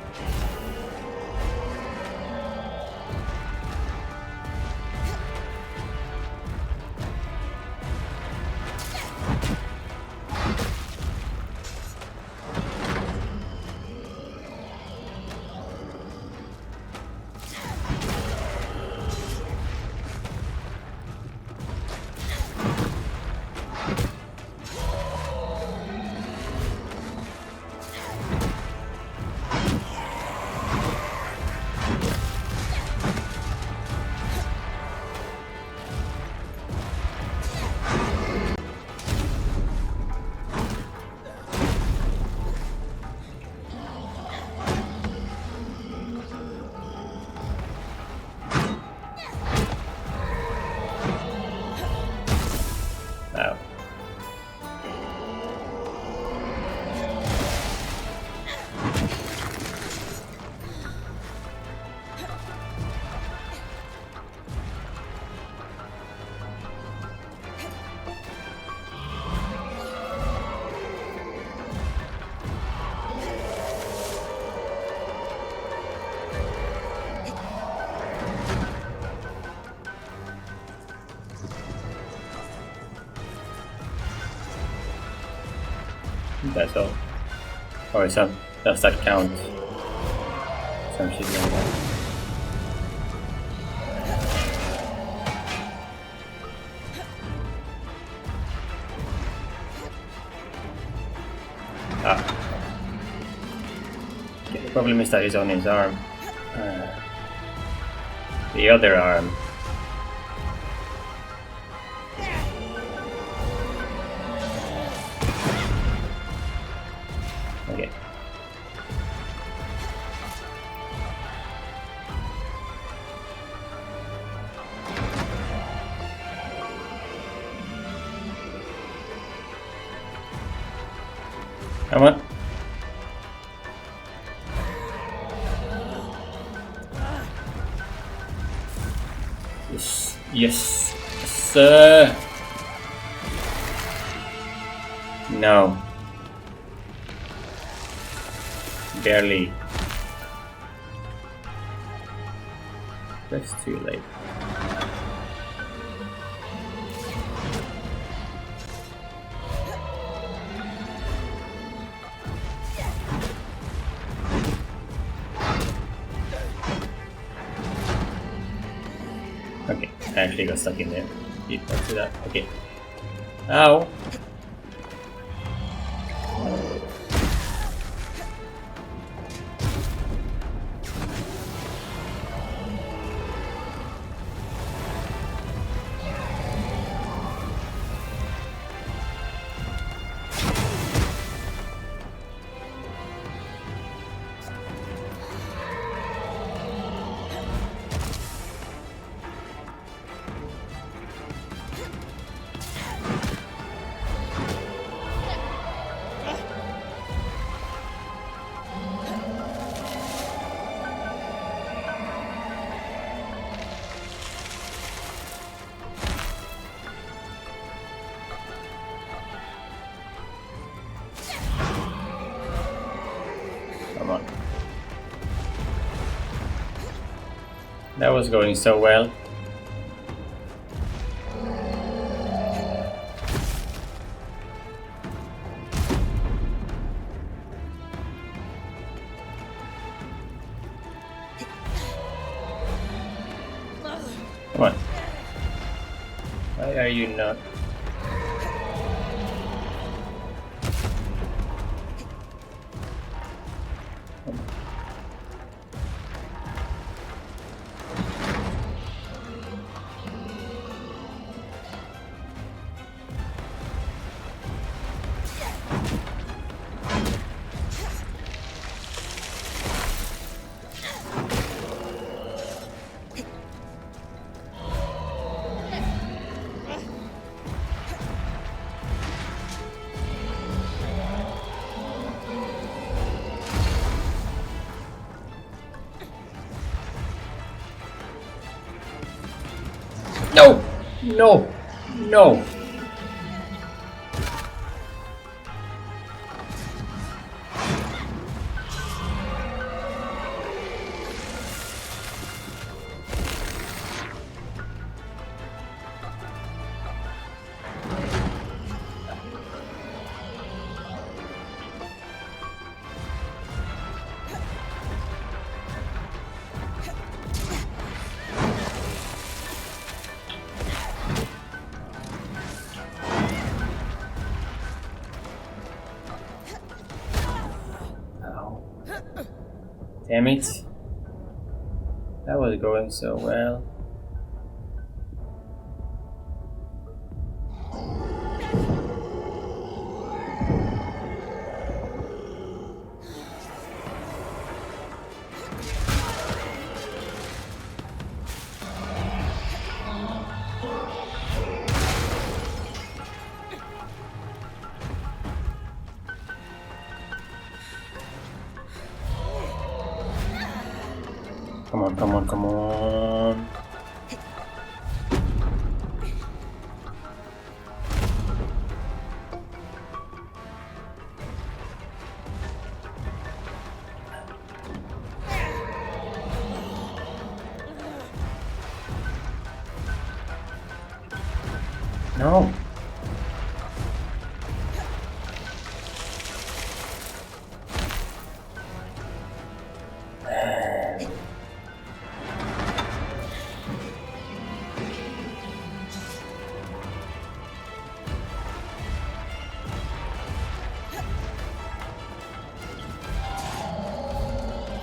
That's all. Or some does that count? Some shit like that. Okay, the problem is that he's on his arm. The other arm. Okay. Come on. Yes, yes, sir. No. Barely. That's too late. Okay, I actually got stuck in there. Let's do that. Okay. Ow! That was going so well. Come on. Why are you not? No! No! No! Damn it. That was going so well. Come on, come on, come on. No.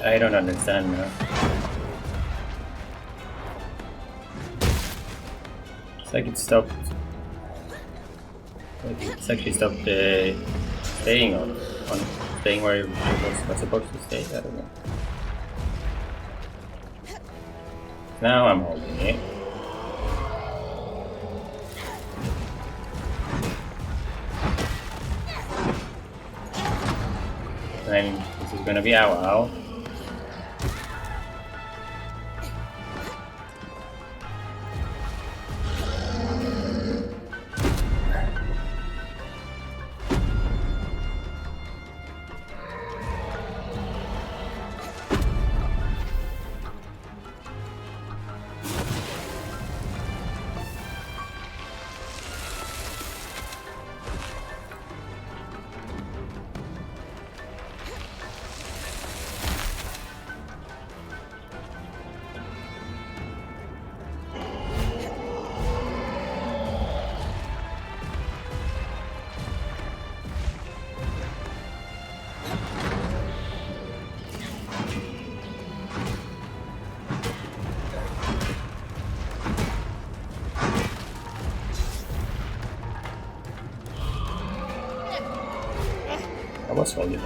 I don't understand now. It's like it stopped. Like it's actually stopped staying on staying where it was supposed to stay. I don't know. Now I'm holding it. And this is gonna be ow.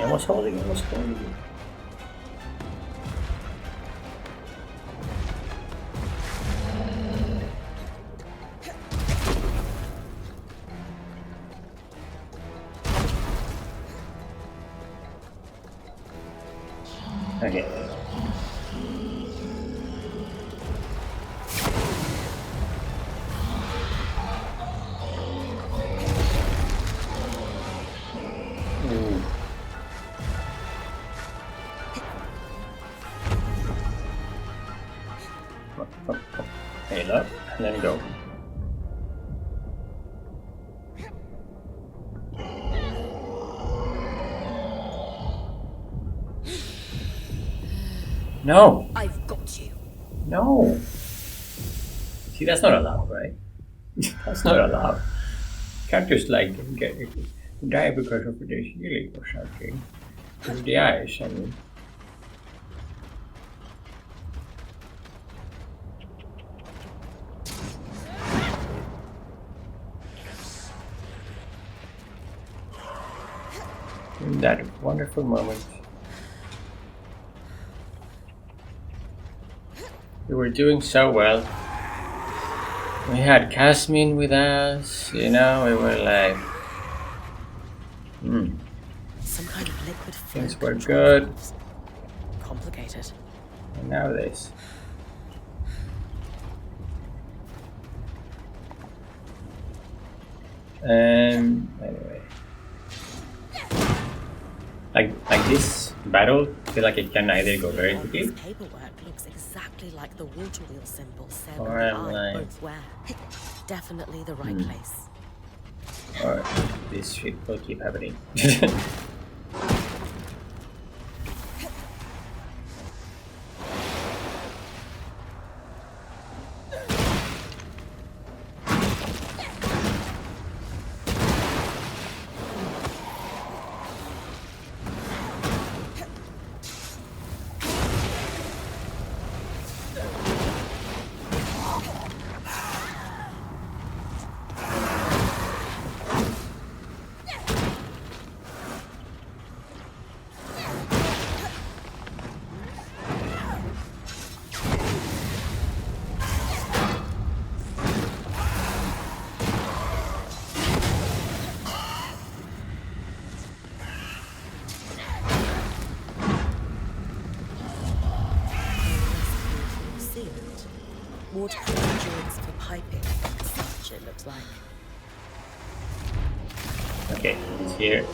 I was holding. Okay. Heal up and then go. No! I've got you. No! See, that's not allowed, right? That's not allowed. Can't just like die because of the healing or something. With the eyes, I mean. In that wonderful moment, we were doing so well. We had Casmin with us, you know, we were like, Some kind of liquid things were good. Complicated. And now this. Anyway. Like this battle, I feel like it can either go very quickly. This paperwork looks exactly like the water wheel symbol Seb Or and I'm I like- both wear. Definitely the right place. Or this shit will keep happening. Sealant. Waterproof endurance for piping. Such it looks like. Okay, he's here.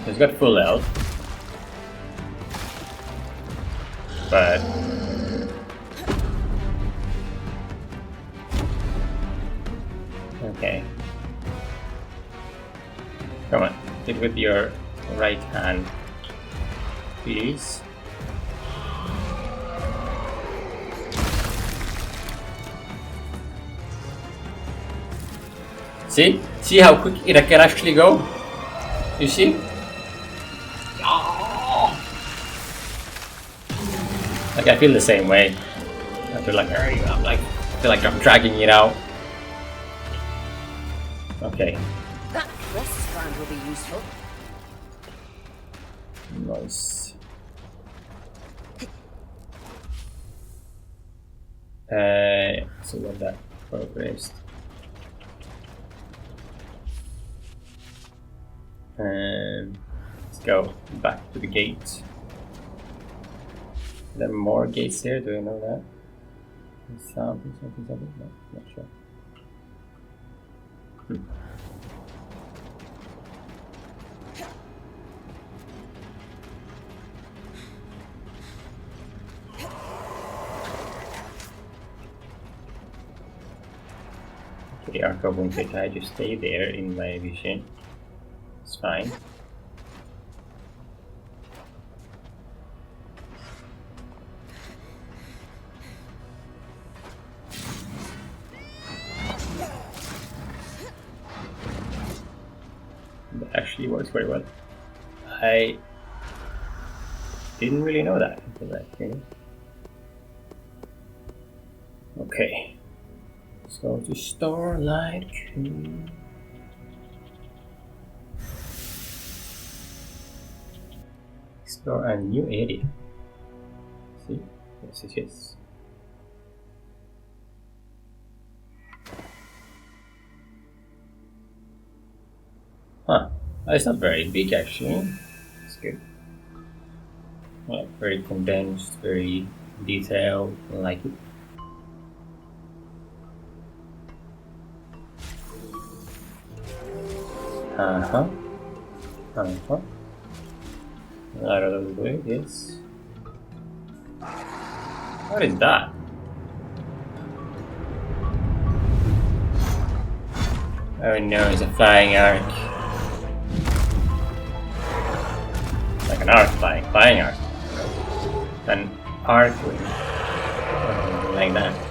He's got full health. But okay. Come on, hit with your right hand, please. See? See how quick it can actually go? You see? Like I feel the same way. I feel like I feel like I'm dragging it out. Okay. That frost strand will be useful. Nice. So what that progressed. And let's go back to the gate. Are there more gates here? Do I know that? Something. No, not sure. The arc of winter tide just stay there in my vision. It's fine. That actually works very well. I didn't really know that until that, you know? Okay. Let's go to Starlight Cave. Explore a new area. See? Yes. Huh. It's not very big actually. It's good. Like very condensed, very detailed. I like it. Out of the way, yes. What is that? Oh no, it's a flying arc. Like an arc flying arc. An arc wing. Something like that.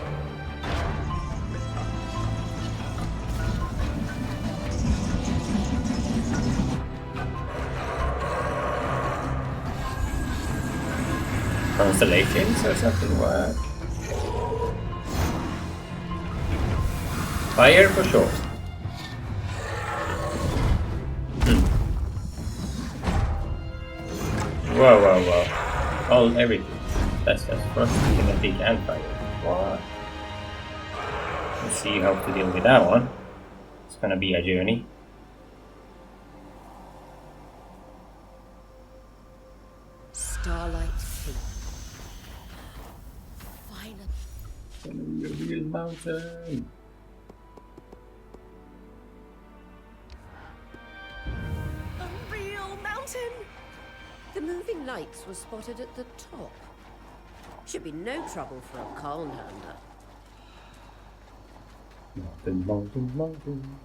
Constellations or something? What? Fire for sure. Whoa. All everything. That's frost, kinetic, and fire. What? Let's see how to deal with that one. It's gonna be a journey. Starlight Peak. Finally. A real mountain. A real mountain! The moving lights were spotted at the top. Should be no trouble for a Calm Hander. Mountain.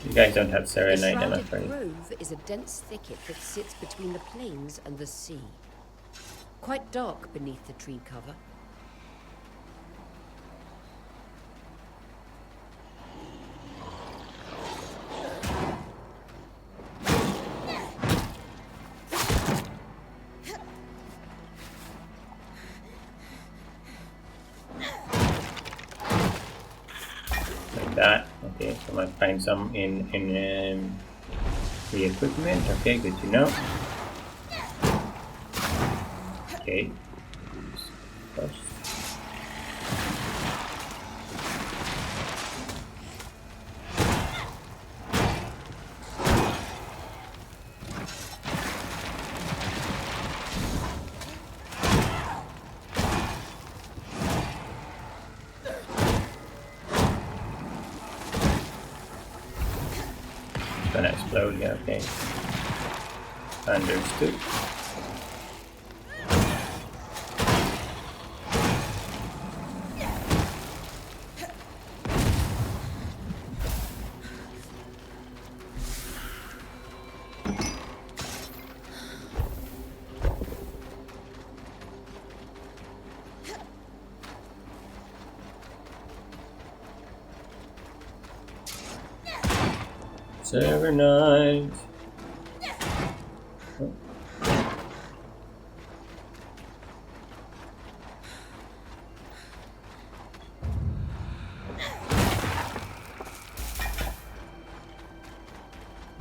You guys don't have Serenite, I'm The afraid. Grove is a dense thicket that sits between the plains and the sea. Quite dark beneath the tree cover. That. Okay, so I might find some in the equipment. Okay, good to know. Okay. First. Gonna explode, yeah, okay. Understood. Serenite. Oh.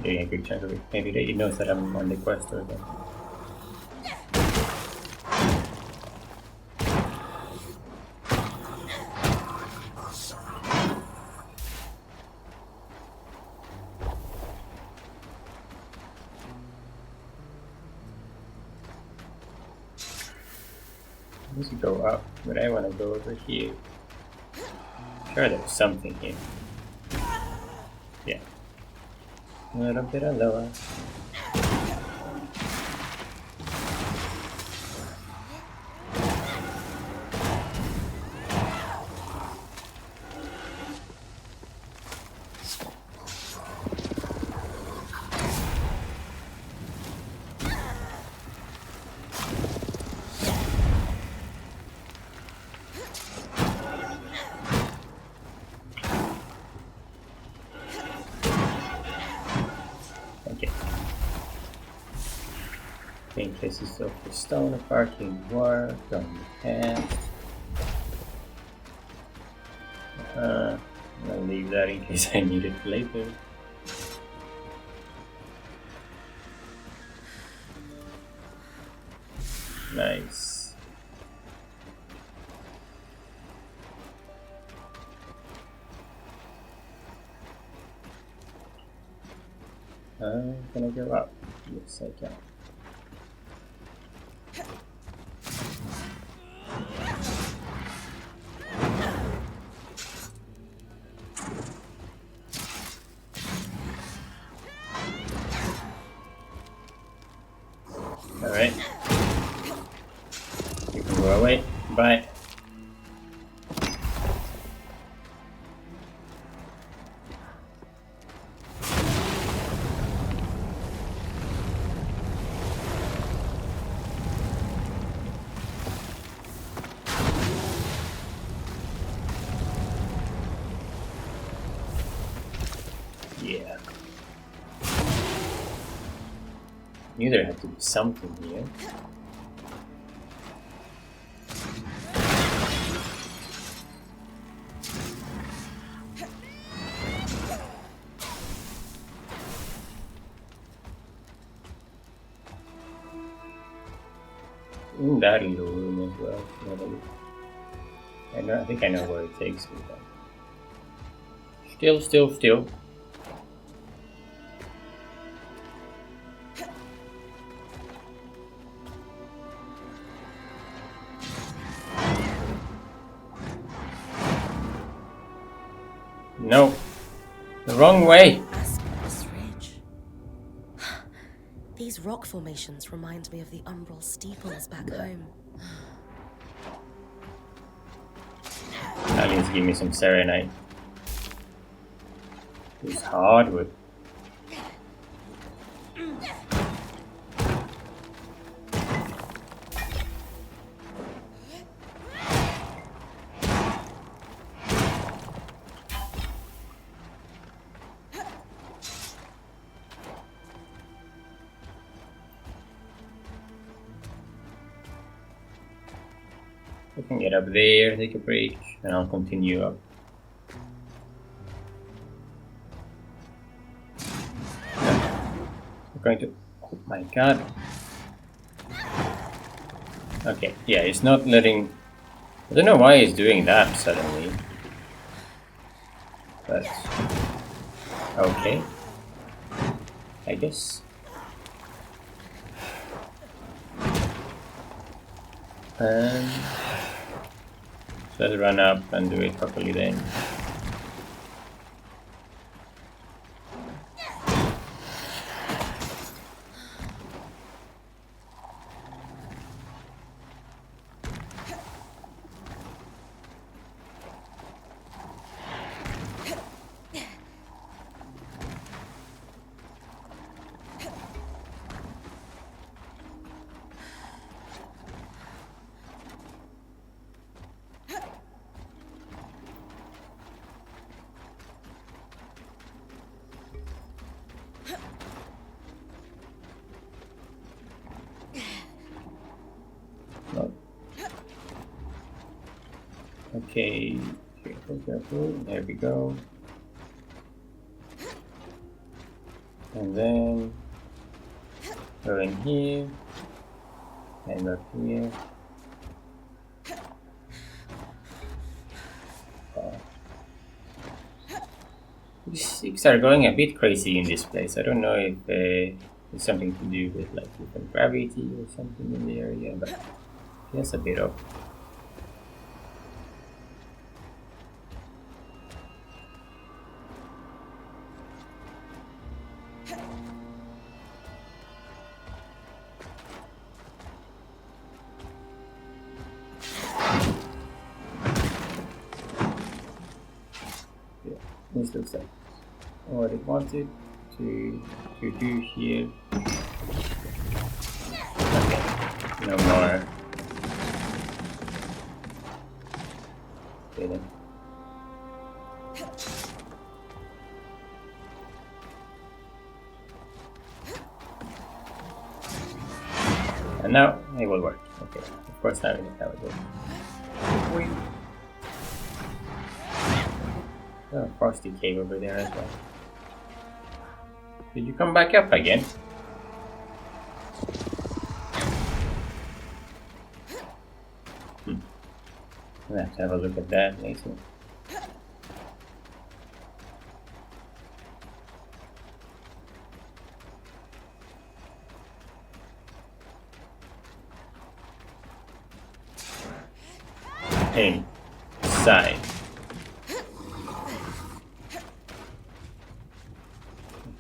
Doing a good chunk of it. Maybe he knows that I'm on the quest or something. I need to go up, but I want to go over here. Sure, there's something here. Yeah. A little bit lower. Places of the stone of arcane work on the past. I'll leave that in case I need it later. Nice. Can I go up? Yes, I can. Yeah. Knew there had to be something here. In that little room as well. I think I know where it takes me. Still. No. The wrong way. Ridge. These rock formations remind me of the umbral steeples back home. Aliens give me some serenite. It's hardwood. I can get up there, take a break, and I'll continue up. I'm going to... Oh my god. Okay, yeah, it's not letting... I don't know why it's doing that suddenly. But... okay. I guess. And... let's run up and do it properly then. Okay, careful, there we go. And then go in here, and up here. These are going a bit crazy in this place. I don't know if it's something to do with like different gravity or something in the area, but yes, a bit of. This looks like what it wanted to do here. Okay, no more. Okay then. And now it will work. Okay, of course now it will. Wait. Oh, frosty cave over there as well. Did you come back up again? I'll have to have a look at that later. Inside.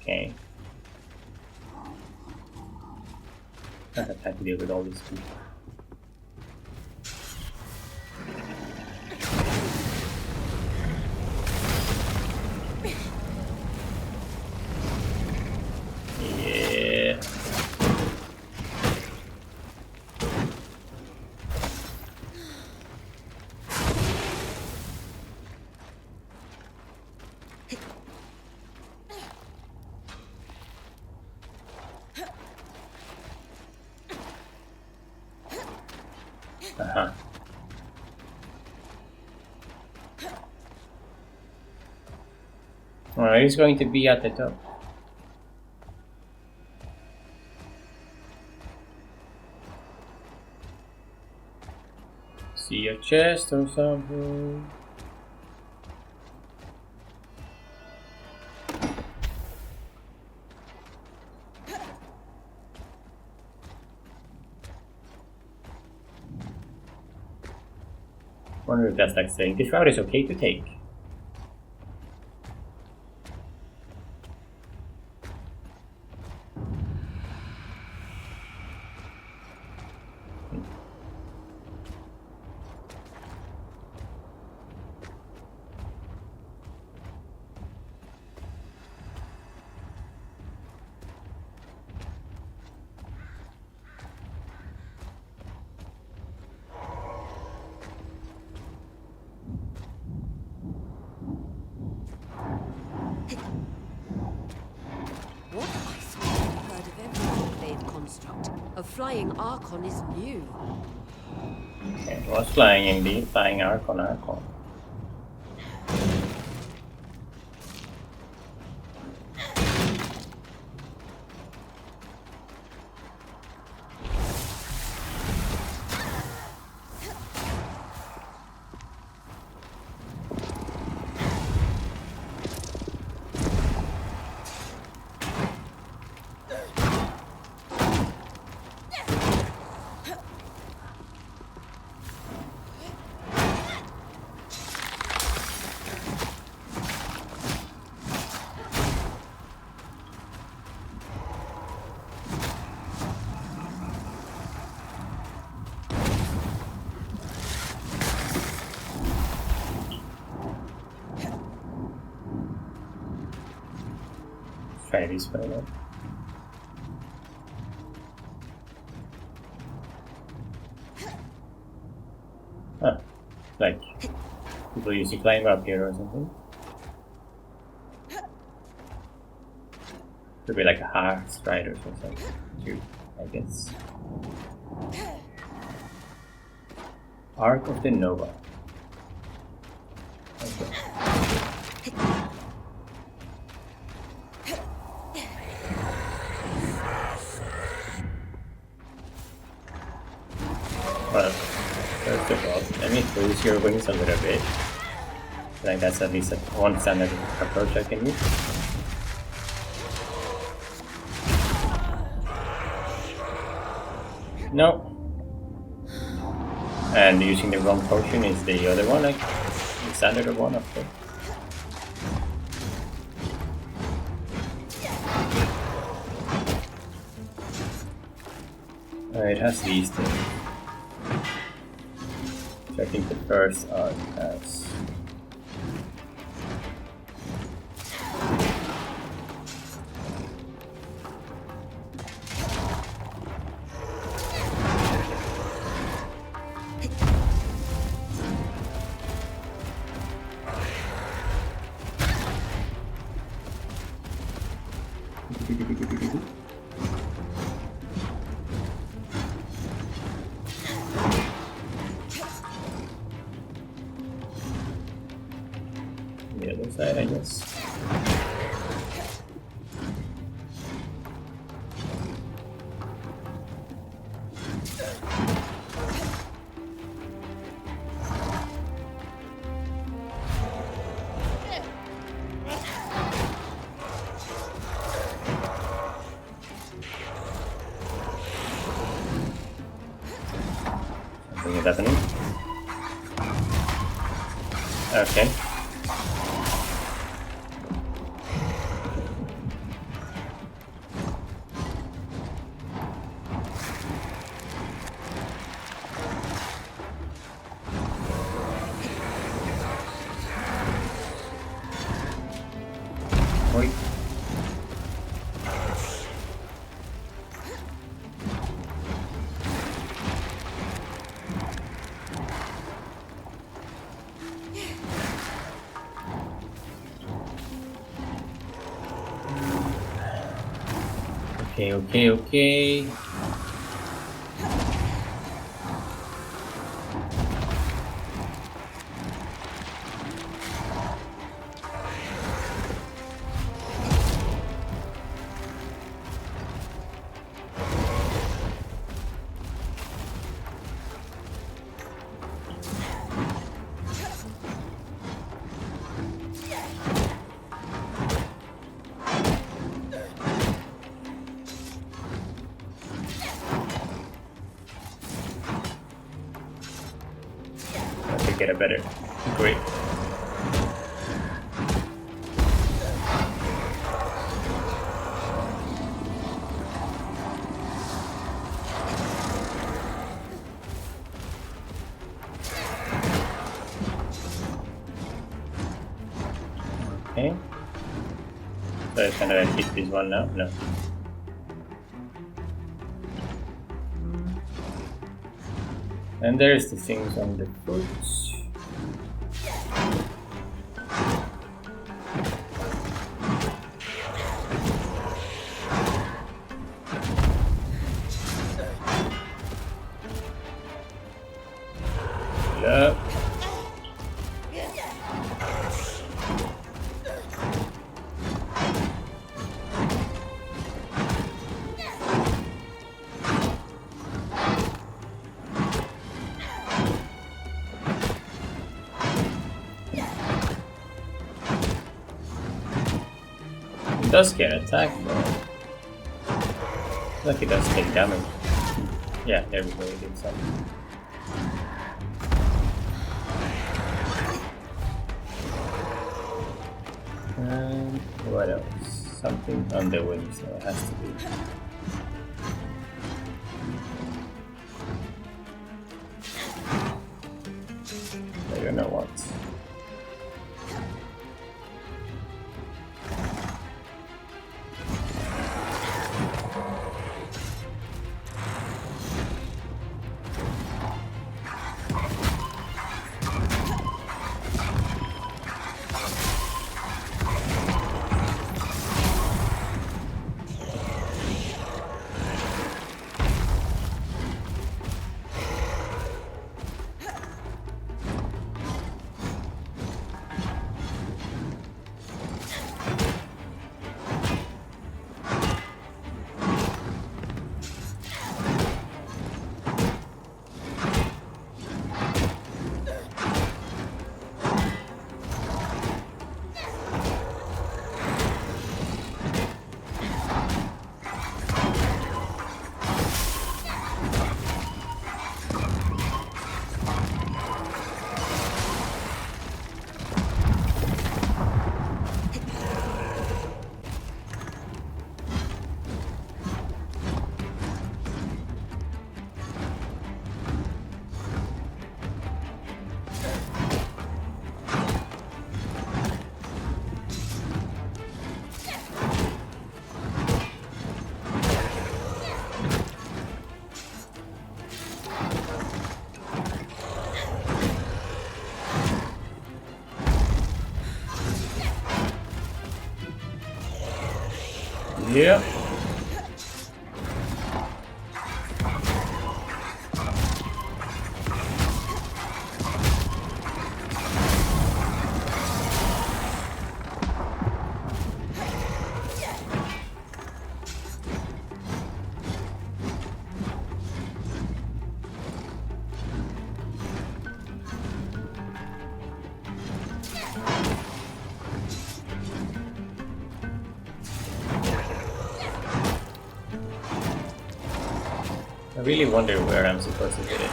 Okay. I have time to deal with all these people. Yeah. Uh-huh. Alright, it's going to be at the top. See a chest or something. Wonder if that's like saying this route is okay to take. What? I swear I've heard of every enclave construct. A flying Archon is new. Okay, it was flying indeed, flying Archon. Try this further. Huh. Like people used to climb up here or something. Could be like a hard strider or something too, I guess. Arc of the Nova. Okay. Well, first of all, let me freeze your wings a little bit. I think that's at least one standard approach I can use. No. And using the wrong potion is the other one, like the standard one, of course. It has these things. So I think the first arc has. The other side, I guess. Something is happening. Okay. Oi. Okay. get a better grip. Okay. So can I hit this one now? No. And there's the things on the foot. Yep. It does get attacked, but like it does take damage. Yeah, there we go, it did something. And what else? Something on the wings, so it has to be. I don't know what. Yeah. I really wonder where I'm supposed to hit it.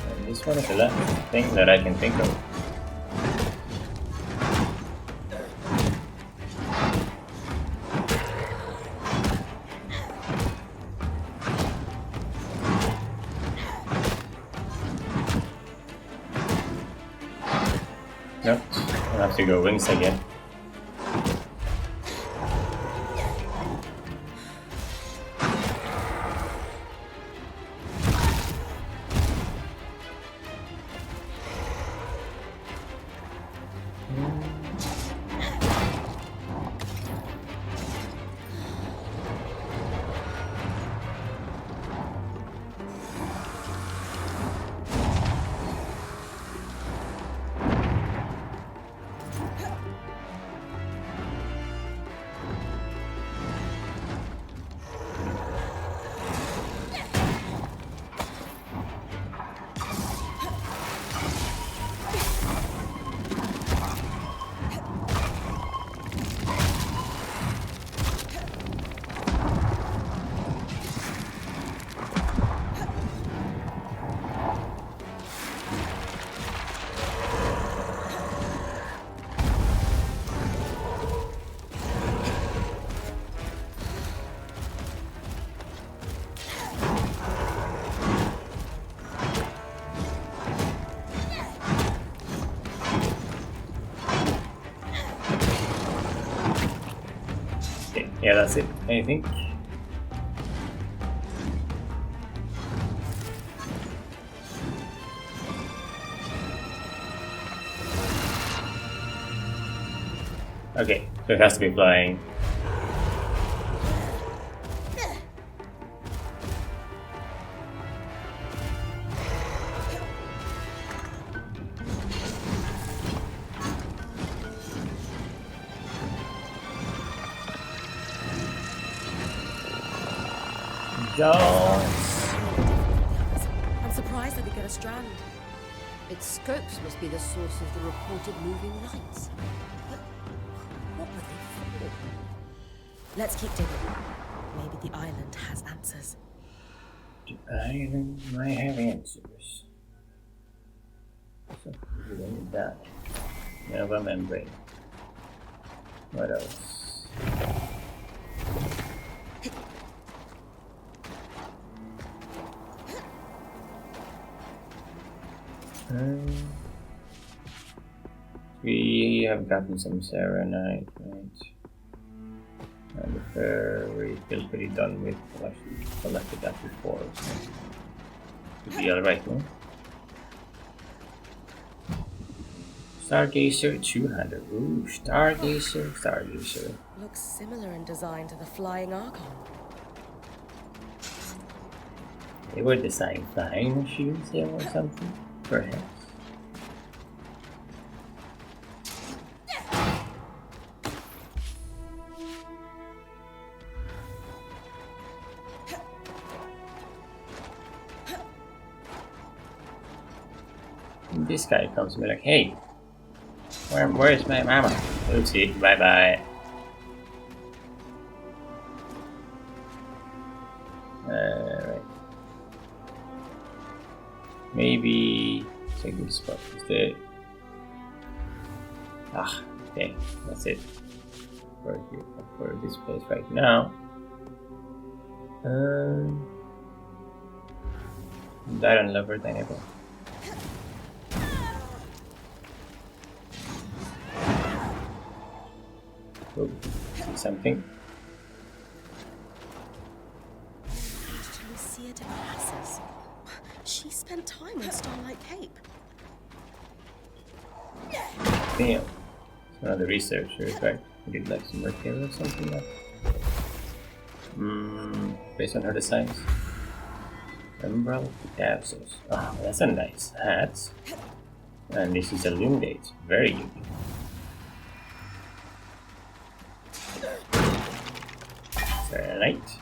And this one is the last thing that I can think of. Nope, I'll have to go wings again. Yeah, that's it, I think. Okay, so it has to be flying. Yes. I'm surprised they could get a strand. Its scopes must be the source of the reported moving lights. But what were they for? Let's keep digging. Maybe the island has answers. The island might have answers. So we need that. Nova membrane. What else? We have gotten some serenite, right? And the fair we feel pretty done with. I've actually collected that before, so should be alright, no? Stargazer 200. Ooh, Stargazer. Looks similar in design to the flying Archon. They were designed flying machines here or something, perhaps. And this guy comes to me like, hey, where's my mama? Oopsie, bye bye. Right. Maybe second spot is the okay, that's it for here for this place right now. That unlevered I never. Oh, see something. Lucia de Crassus. She spent time on Starlight Cape. Damn. It's one of the researchers, right? We did like some work here or something like based on her designs. Umbrella capsules. Oh, that's a nice hat. And this is illuminate. Very unique. Light.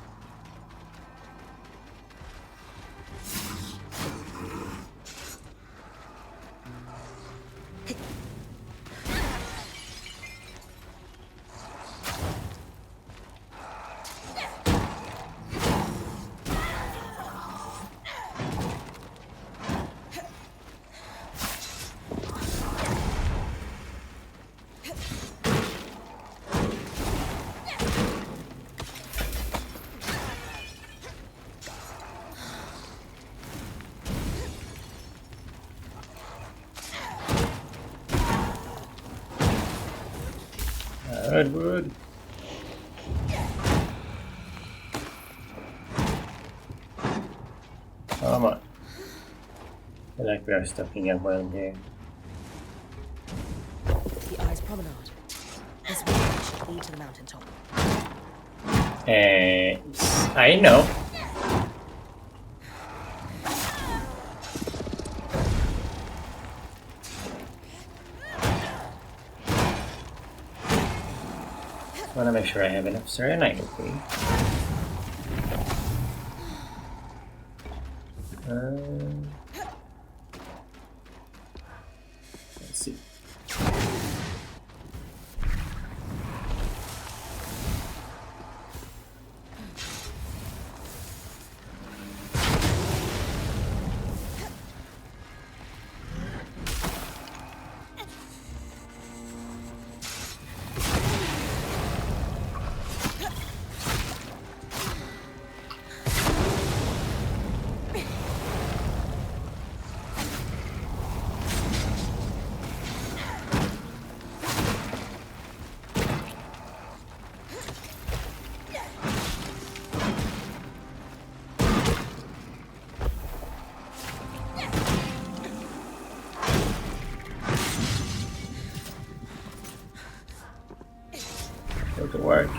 Redwood. Come on. I like we are stuffing up well here. The Eyes Promenade. This way should lead to the mountaintop. I know. I want to make sure I have enough serenite with me. Let's see. work.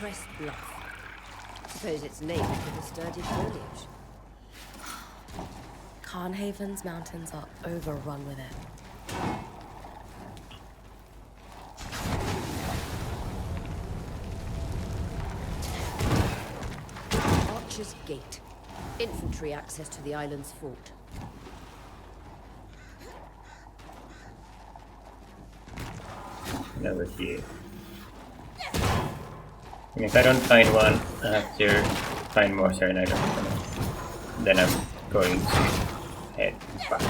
Crest Bluff. Suppose it's named for the sturdy foliage. Carnhaven's mountains are overrun with it. Archer's Gate. Infantry access to the island's fort. Over here. And if I don't find one, I have to find more Serenite. Then I'm going to head back.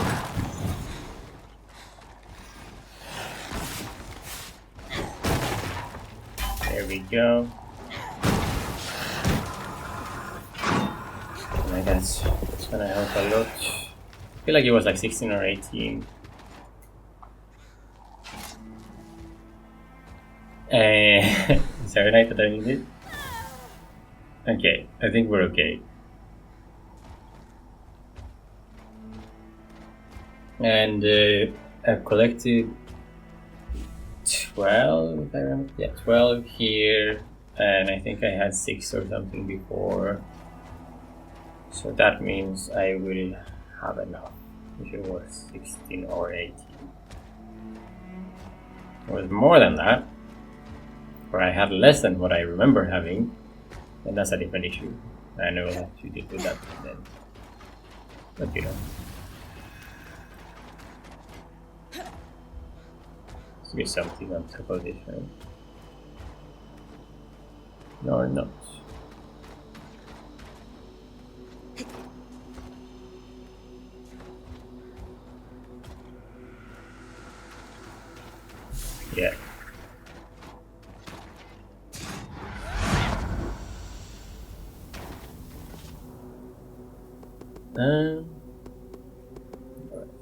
There we go. And that's gonna help a lot. I feel like it was like 16 or 18. Serenite that I needed. Okay, I think we're okay. And I've collected 12, if I remember. Yeah, 12 here, and I think I had 6 or something before. So that means I will have enough if it was 16 or 18. It was more than that, or I had less than what I remember having, then that's a different issue. I know I'll have to deal with that then. But you know. Must be something on top of this, right? No, or not. Yeah.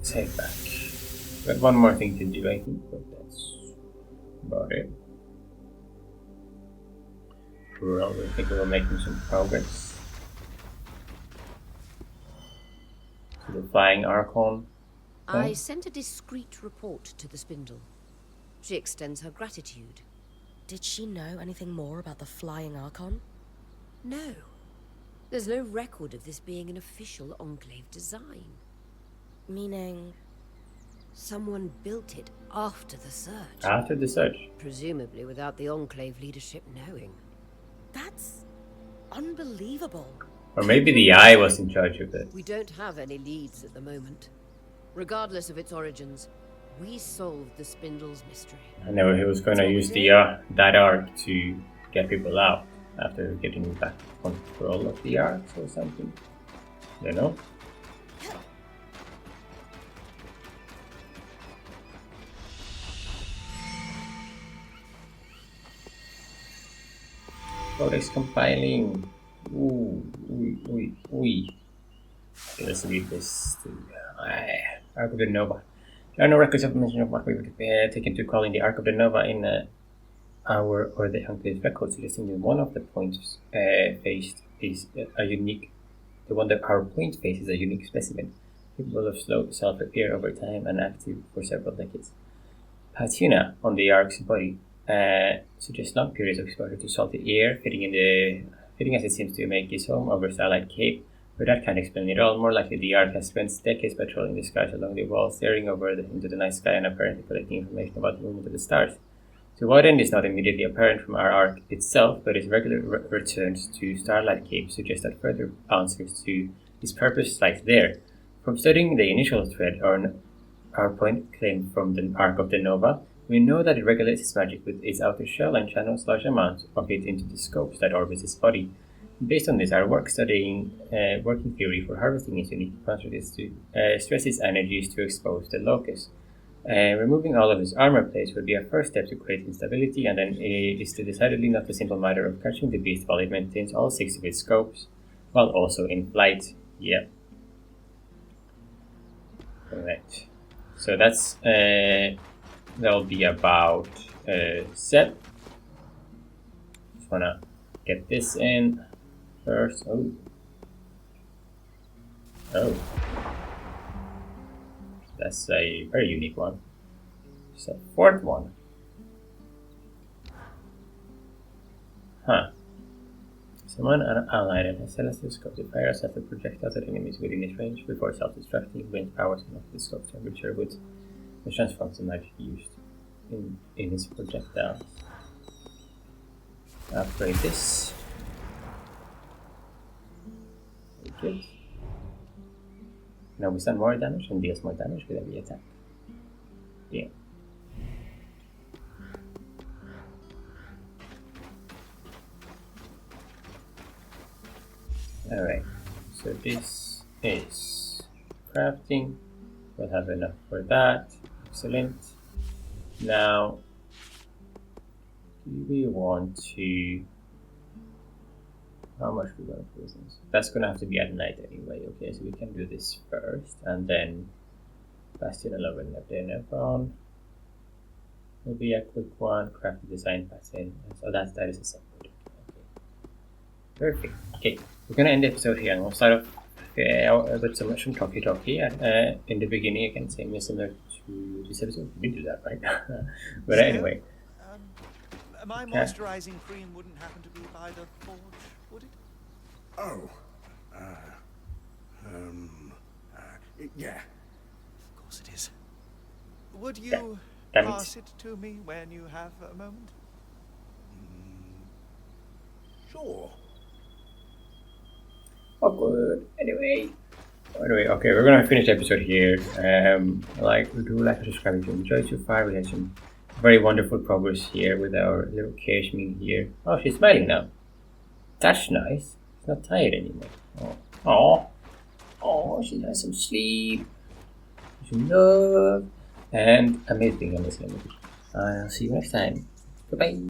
Save back. Got one more thing to do, I think, but that's about it. Well, I think we're making some progress. To the flying Archon. I sent a discreet report to the Spindle. She extends her gratitude. Did she know anything more about the flying Archon? No. There's no record of this being an official Enclave design. Meaning? Someone built it after the search. After the search? Presumably without the Enclave leadership knowing. That's unbelievable. Or maybe the Eye was in charge of it. We don't have any leads at the moment. Regardless of its origins, we solved the Spindle's mystery. I know he was going to use the that arc to get people out after getting back control of the arcs or something. You know? Codex compiling. Ooh. Okay, let's read this too. Arc of the Nova. There are no records of mention of what we would taken to calling the Arc of the Nova in our or the Enclave's records, listing that one of the points faced is a unique. The one that our point face is a unique specimen, capable of slow self-repair over time and active for several decades. Patina on the Arc's body suggests long periods of exposure to salty air, fitting as it seems to make its home over Starlight Cape. But that can't explain it all. More likely, the Ark has spent decades patrolling the skies along the wall, staring over into the night sky and apparently collecting information about the movement of the stars. To what end is not immediately apparent from our Ark itself, but its regular returns to Starlight Cape suggest that further answers to Its purpose lies there. From studying the initial thread, our point claimed from the arc of the Nova, we know that it regulates its magic with its outer shell and channels large amounts of it into the scopes that orbit its body. Based on this, our work studying working theory for harvesting its unique properties to stress its energies to expose the locus. Removing all of his armor plates would be a first step to create instability, and then it is decidedly not a simple matter of catching the beast while it maintains all 6 of its scopes, while also in flight. Yep. Alright. So that's that'll be about set. Just wanna get this in first. Oh, that's a very unique one. It's a 4th one. Huh. Summon an ally that has celestial scope to fire several projectiles at enemies within its range before self-destructing. Wind powers enough the scope temperature with which transforms the magic used in its projectiles. Upgrade this. Very good. Now we stun more damage and deals more damage with every attack. Yeah. Alright, so this is crafting. We'll have enough for that. Excellent. Now, do we want to... How much we want to put this? That's going to have to be at night anyway. Okay, so we can do this first, and then Bastion 11 of the Nevron will be a quick one. Craft the design pattern. So that is a separate. Okay. Perfect. Okay, we're going to end the episode here, and we'll start off with some talkie in the beginning. Again, similar to this episode. We did do that, right? But anyway. My moisturizing cream wouldn't happen to be by the forge, would it? Oh. Yeah. Of course it is. Would you pass it to me when you have a moment? Sure. Awkward. Anyway, okay, we're gonna finish the episode here. Like and subscribe if you enjoyed so far. We had some very wonderful progress here with our little Kashmir here. Oh, she's smiling now. That's nice. She's not tired anymore. Oh, she has some sleep, some love, and amazing. I'll see you next time. Goodbye.